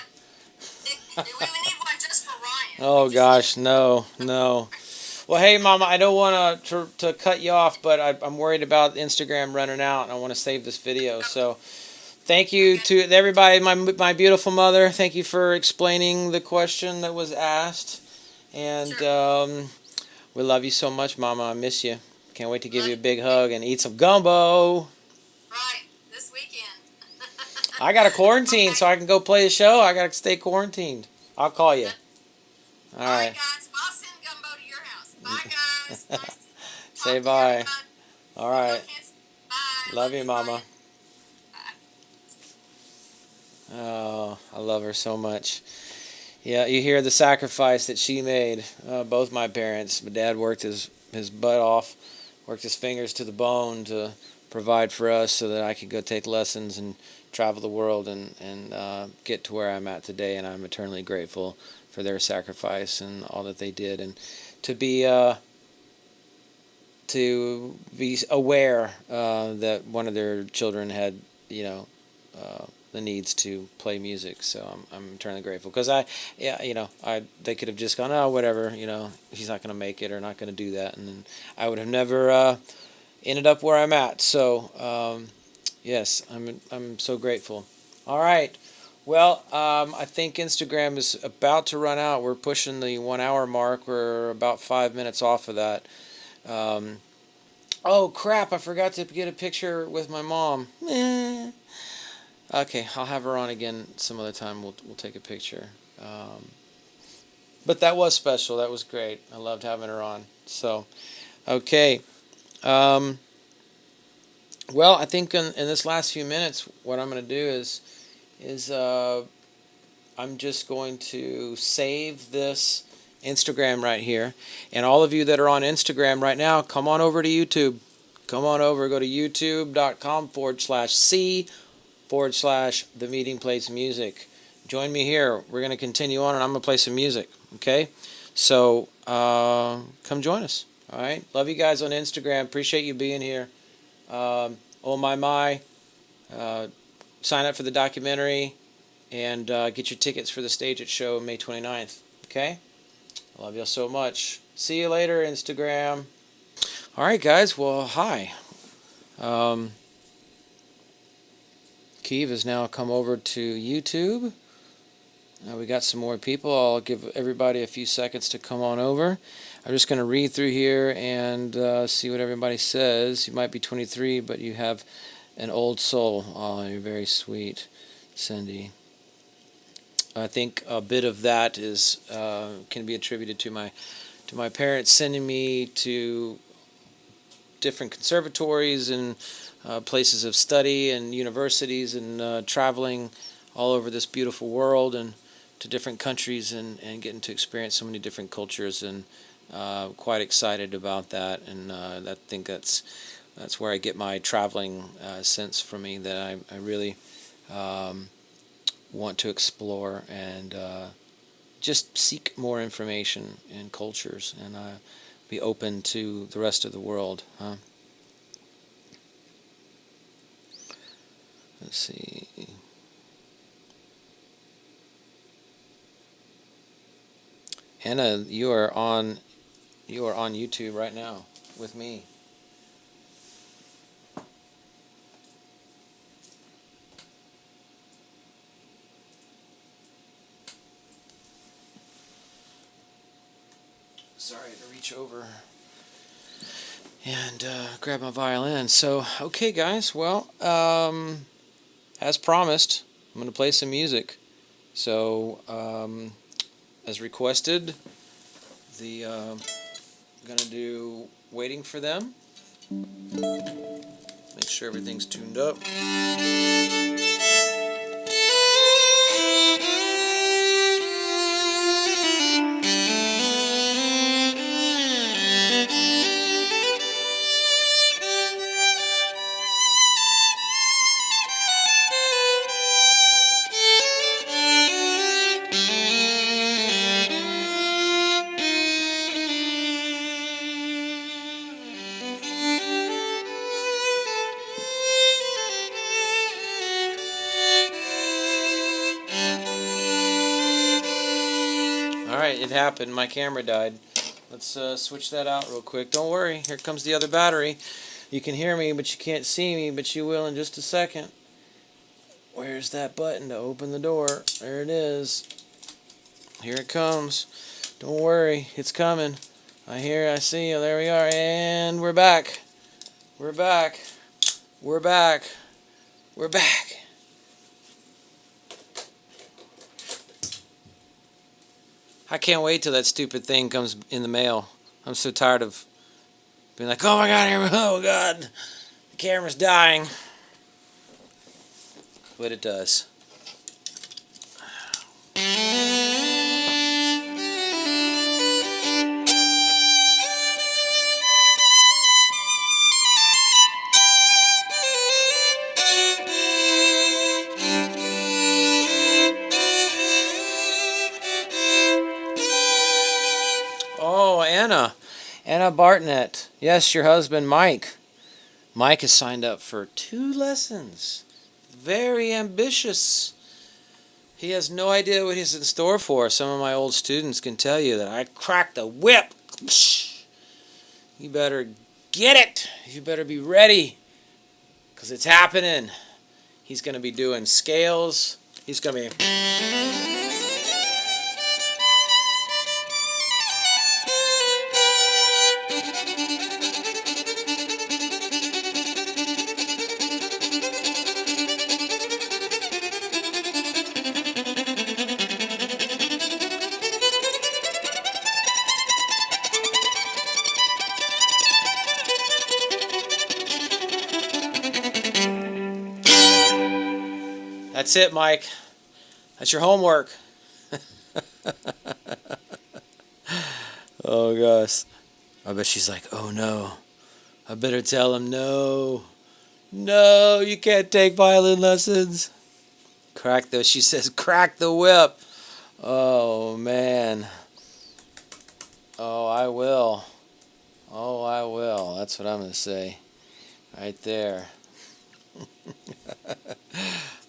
We need one just for Ryan. Oh gosh, no, no. Well, hey, Mama, I don't want to cut you off, but I'm worried about Instagram running out, and I want to save this video. So, thank you to everybody, my beautiful mother. Thank you for explaining the question that was asked, and we love you so much, Mama. I miss you. Can't wait to give you a big hug and eat some gumbo. Right, this weekend. I got to quarantine so I can go play a show. I got to stay quarantined. I'll call you. All All right, right. guys. I'll send gumbo to your house. Bye, guys. Nice to Say talk to bye. everybody. All right. Bye. Love you, Mama. Ryan. Bye. Oh, I love her so much. Yeah, you hear the sacrifice that she made. Both my parents. My dad worked his butt off, worked his fingers to the bone to provide for us so that I could go take lessons and travel the world and get to where I'm at today. And I'm eternally grateful for their sacrifice and all that they did. And to be aware that one of their children had, the needs to play music. So I'm eternally grateful because they could have just gone, oh, whatever, he's not going to make it or not going to do that. And then I would have never ended up where I'm at. So, yes, I'm so grateful. All right. Well, I think Instagram is about to run out. We're pushing the 1 hour mark. We're about 5 minutes off of that. Oh crap! I forgot to get a picture with my mom. Okay, I'll have her on again some other time. We'll take a picture. But that was special. That was great. I loved having her on. So, okay. Well, I think in this last few minutes, what I'm going to do is I'm just going to save this Instagram right here. And all of you that are on Instagram right now, come on over to YouTube. Come on over. Go to youtube.com/C/The Meeting Plays Music. Join me here. We're going to continue on, and I'm going to play some music. Okay? So come join us. All right? Love you guys on Instagram. Appreciate you being here. Oh my. Sign up for the documentary and get your tickets for the Stage It show May 29th. Okay? I love y'all so much. See you later, Instagram. All right, guys. Well, hi. Keeve has now come over to YouTube. We got some more people. I'll give everybody a few seconds to come on over. I'm just going to read through here and see what everybody says. You might be 23, but you have an old soul. Oh, you're very sweet, Cindy. I think a bit of that is can be attributed to my parents sending me to different conservatories and places of study and universities and traveling all over this beautiful world and to different countries and getting to experience so many different cultures and quite excited about that. And I think that's where I get my traveling sense from me, that I really want to explore and just seek more information in cultures and be open to the rest of the world. Let's see. Anna, you are on YouTube right now with me. Sorry to reach over and grab my violin. So, okay, guys. Well, as promised, I'm going to play some music. So, as requested, I'm going to do Waiting for Them. Make sure everything's tuned up. right, it happened. My camera died. Let's switch that out real quick. Don't worry. Here comes the other battery. You can hear me, but you can't see me, but you will in just a second. Where's that button to open the door? There it is. Here it comes. Don't worry. It's coming. I see you. There we are. And we're back. We're back. We're back. We're back. I can't wait till that stupid thing comes in the mail. I'm so tired of being like, oh my God, oh God, the camera's dying. But it does. Oh, Anna Bartnett. Yes, your husband, Mike. Mike has signed up for 2 lessons. Very ambitious. He has no idea what he's in store for. Some of my old students can tell you that I cracked the whip. You better get it. You better be ready, because it's happening. He's going to be doing scales. He's going to be... That's it, Mike. That's your homework. Oh, gosh. I bet she's like, oh, no. I better tell him no. No, you can't take violin lessons. She says, crack the whip. Oh, man. Oh, I will. Oh, I will. That's what I'm going to say. Right there.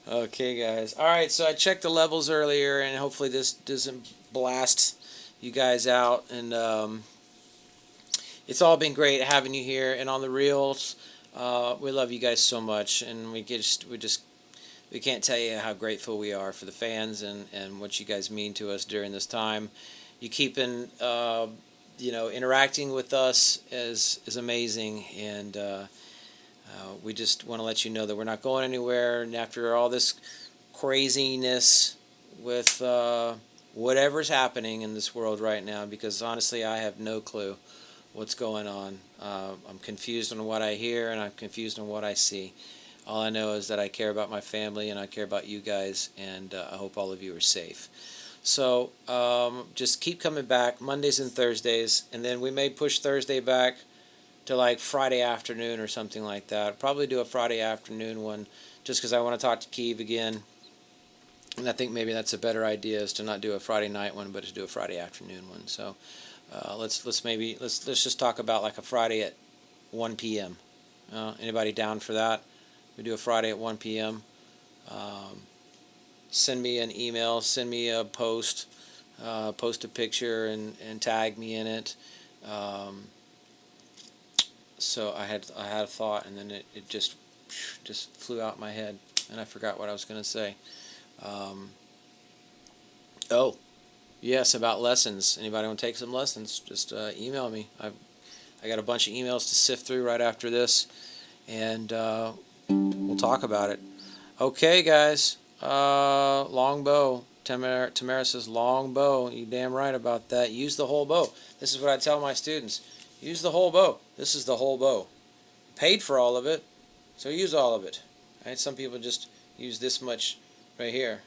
Okay, guys. All right, so I checked the levels earlier, and hopefully this doesn't blast you guys out. And it's all been great having you here. And on the reels, we love you guys so much, and we can't tell you how grateful we are for the fans and what you guys mean to us during this time. You keeping interacting with us is amazing, and we just want to let you know that we're not going anywhere. And after all this craziness with whatever's happening in this world right now, because honestly I have no clue what's going on. I'm confused on what I hear, and I'm confused on what I see. All I know is that I care about my family, and I care about you guys, and I hope all of you are safe. So just keep coming back Mondays and Thursdays, and then we may push Thursday back to like Friday afternoon or something like that. Probably do a Friday afternoon one, just because I want to talk to Keeve again. And I think maybe that's a better idea, is to not do a Friday night one, but to do a Friday afternoon one. So let's just talk about like a Friday at 1 p.m. Anybody down for that? We do a Friday at 1 p.m. Send me an email, send me a post, post a picture and tag me in it. So I had a thought, and then it just flew out my head, and I forgot what I was going to say. Oh, yes, about lessons. Anybody want to take some lessons? Just email me. I got a bunch of emails to sift through right after this, and we'll talk about it. Okay, guys. Long bow. Tamara says long bow. You damn right about that. Use the whole bow. This is what I tell my students. Use the whole bow. This is the whole bow. Paid for all of it, so use all of it. Right? Some people just use this much right here,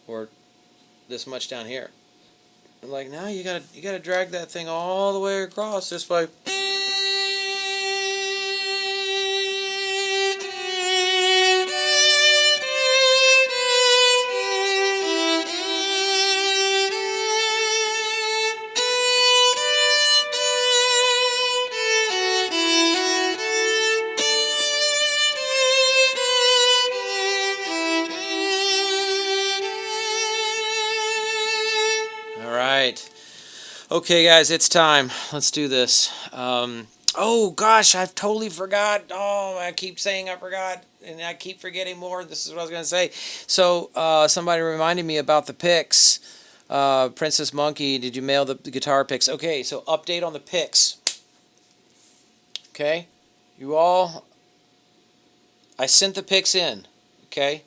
or this much down here. And like, now you gotta drag that thing all the way across just by. right. Okay, guys, it's time. Let's do this. Oh gosh, I totally forgot. Oh, I keep saying I forgot, and I keep forgetting more. This is what I was gonna say. So, somebody reminded me about the picks. Princess Monkey, did you mail the guitar picks? Okay, so update on the picks. Okay, you all. I sent the picks in. Okay,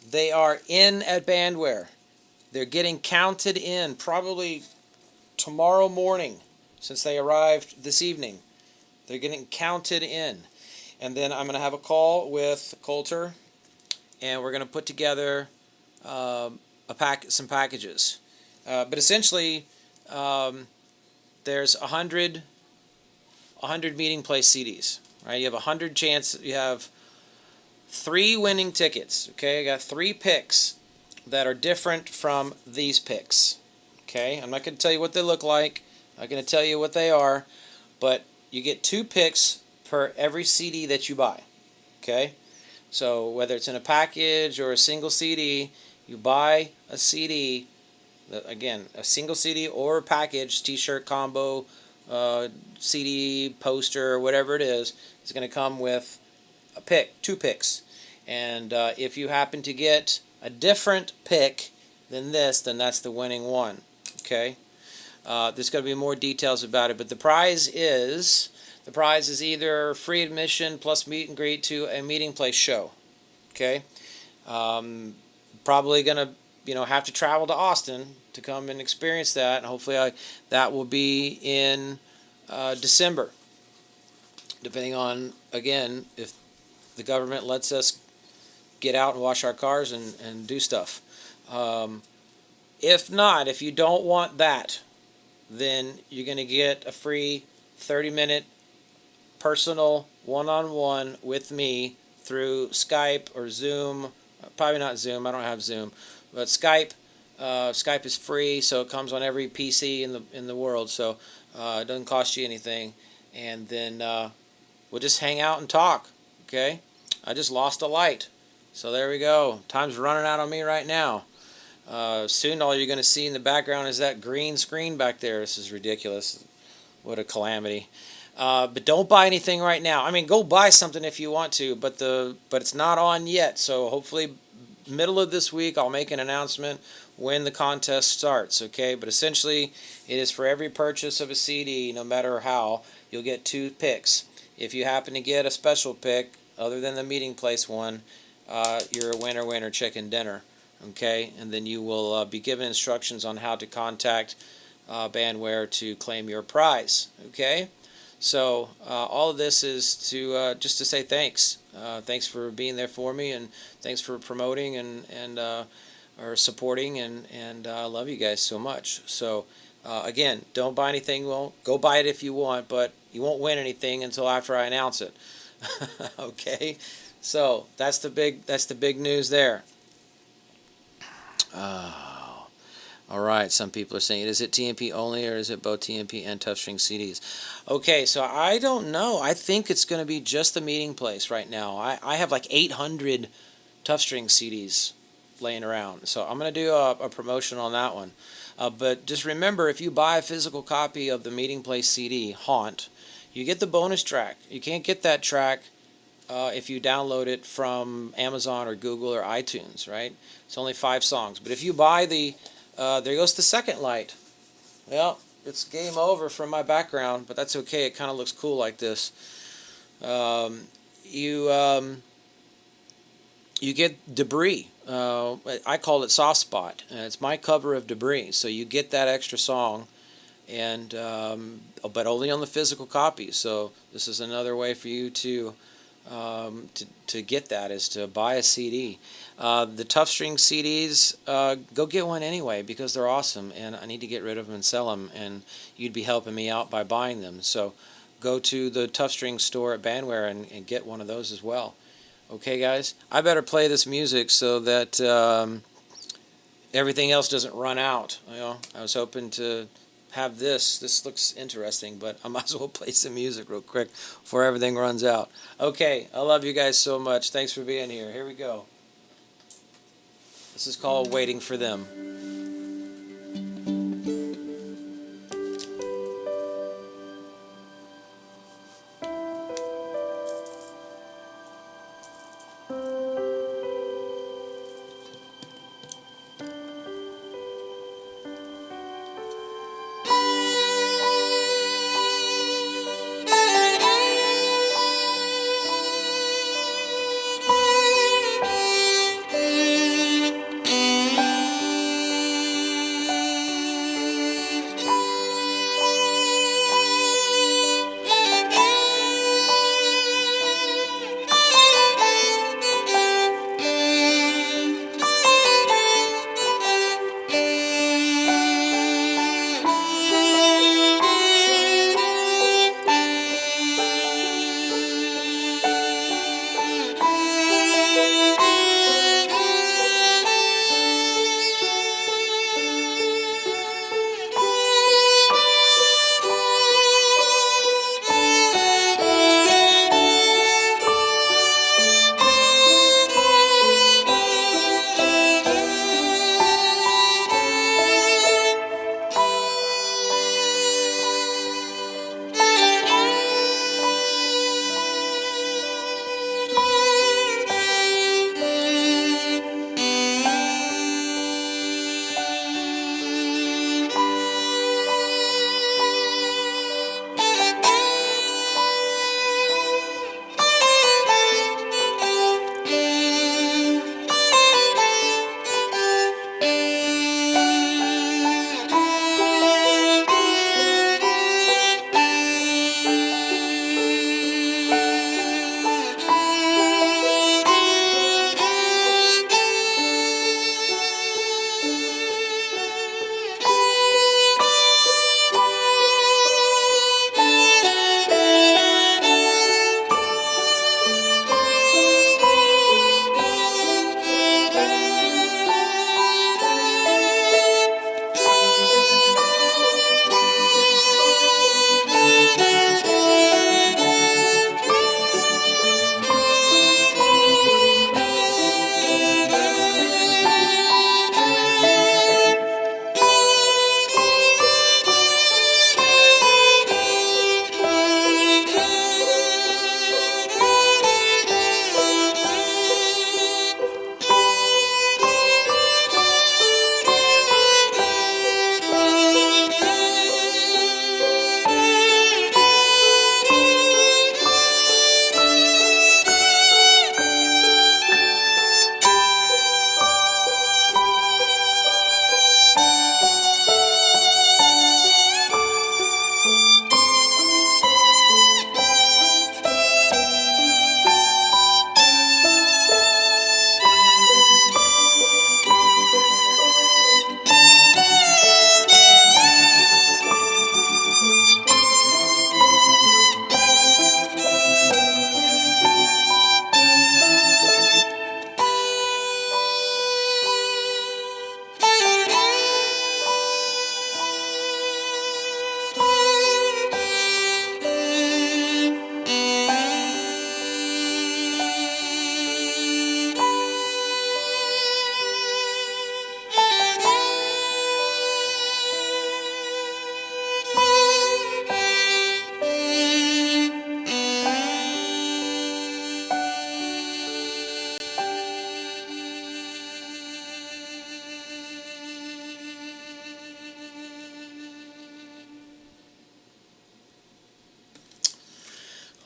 they are in at Bandware. They're getting counted in probably tomorrow morning, since they arrived this evening. They're getting counted in. And then I'm going to have a call with Coulter, and we're going to put together some packages. But essentially, there's 100 meeting place CDs. Right? You have 100 chance. You have 3 winning tickets. Okay, I got 3 picks that are different from these picks. Okay, I'm not going to tell you what they look like. I'm not going to tell you what they are, but you get 2 picks per every CD that you buy. Okay, so whether it's in a package or a single CD, you buy a CD. Again, a single CD or a package, T-shirt combo, CD, poster, whatever it is going to come with a pick, 2 picks. And if you happen to get a different pick than this, then that's the winning one. Okay. There's going to be more details about it, but the prize is either free admission plus meet and greet to a meeting place show. Okay. Probably going to have to travel to Austin to come and experience that, and hopefully that will be in December, depending on, again, if the government lets us get out and wash our cars and do stuff. If not, if you don't want that, then you're going to get a free 30-minute personal one-on-one with me through Skype or Zoom. Probably not Zoom. I don't have Zoom. But Skype. Skype is free, so it comes on every PC in the world. So it doesn't cost you anything. And then we'll just hang out and talk. Okay? I just lost a light. So there we go. Time's running out on me right now. Soon all you're going to see in the background is that green screen back there. This is ridiculous. What a calamity. But don't buy anything right now. I mean, go buy something if you want to, but it's not on yet. So hopefully middle of this week I'll make an announcement when the contest starts, okay? But essentially it is for every purchase of a CD, no matter how, you'll get 2 picks. If you happen to get a special pick other than the meeting place one, you're a winner chicken dinner. Okay, and then you will be given instructions on how to contact Bandware to claim your prize. Okay, so all of this is to just to say thanks. Thanks for being there for me, and thanks for promoting and or supporting, and I love you guys so much. So again, don't buy anything. Well, go buy it if you want, but you won't win anything until after I announce it. Okay, so that's the big news there. Oh, all right. Some people are saying, is it TMP only, or is it both TMP and Tough String CDs? Okay, so I don't know. I think it's going to be just the meeting place right now. I have like 800 Tough String CDs laying around, so I'm going to do a promotion on that one. But just remember, if you buy a physical copy of the meeting place CD, Haunt, you get the bonus track. You can't get that track if you download it from Amazon or Google or iTunes, right? It's only 5 songs. But if you buy the, there goes the second light. Well, it's game over from my background, but that's okay. It kind of looks cool like this. You get Debris. I call it Soft Spot. It's my cover of Debris. So you get that extra song, and but only on the physical copy. So this is another way for you to get that, is to buy a CD. The Tough String CDs, go get one anyway, because they're awesome, and I need to get rid of them and sell them, and you'd be helping me out by buying them. So go to the Tough String store at Bandware and get one of those as well. Okay, guys? I better play this music so that everything else doesn't run out. I was hoping to have this. This looks interesting, but I might as well play some music real quick before everything runs out. Okay, I love you guys so much. Thanks for being here. Here we go. This is called Waiting for Them.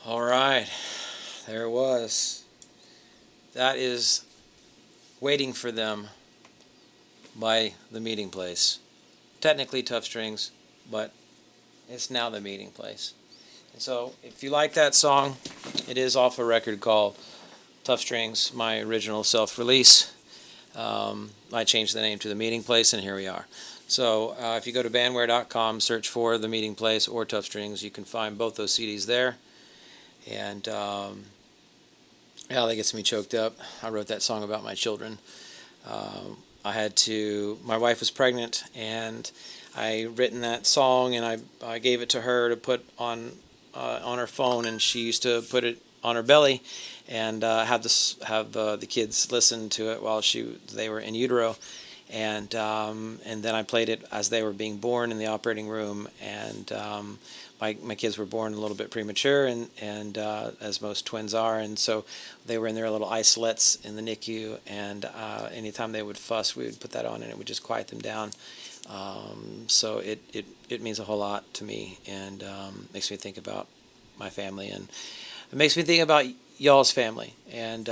All right, there it was. That is Waiting for Them by The Meeting Place. Technically Tough Strings, but it's now The Meeting Place. And so if you like that song, it is off a record called Tough Strings, my original self-release. I changed the name to The Meeting Place, and here we are. So if you go to bandware.com, search for The Meeting Place or Tough Strings, you can find both those CDs there. And yeah, that gets me choked up. I wrote that song about my children. My wife was pregnant, and I written that song, and I gave it to her to put on her phone, and she used to put it on her belly, and have the kids listen to it while they were in utero, and then I played it as they were being born in the operating room, and my kids were born a little bit premature, and as most twins are, and so they were in their little isolates in the NICU, and anytime they would fuss, we would put that on, and it would just quiet them down. So it means a whole lot to me, and makes me think about my family, and it makes me think about y'all's family, and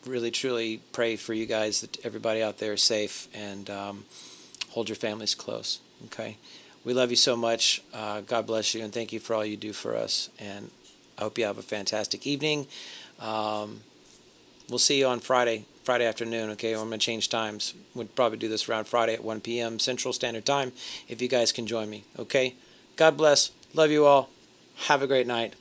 really truly pray for you guys, that everybody out there is safe, and hold your families close. Okay, we love you so much. God bless you, and thank you for all you do for us, and I hope you have a fantastic evening. We'll see you on Friday afternoon. Okay, I'm going to change times. We'll probably do this around Friday at 1 p.m. Central Standard Time, if you guys can join me. Okay, God bless. Love you all. Have a great night.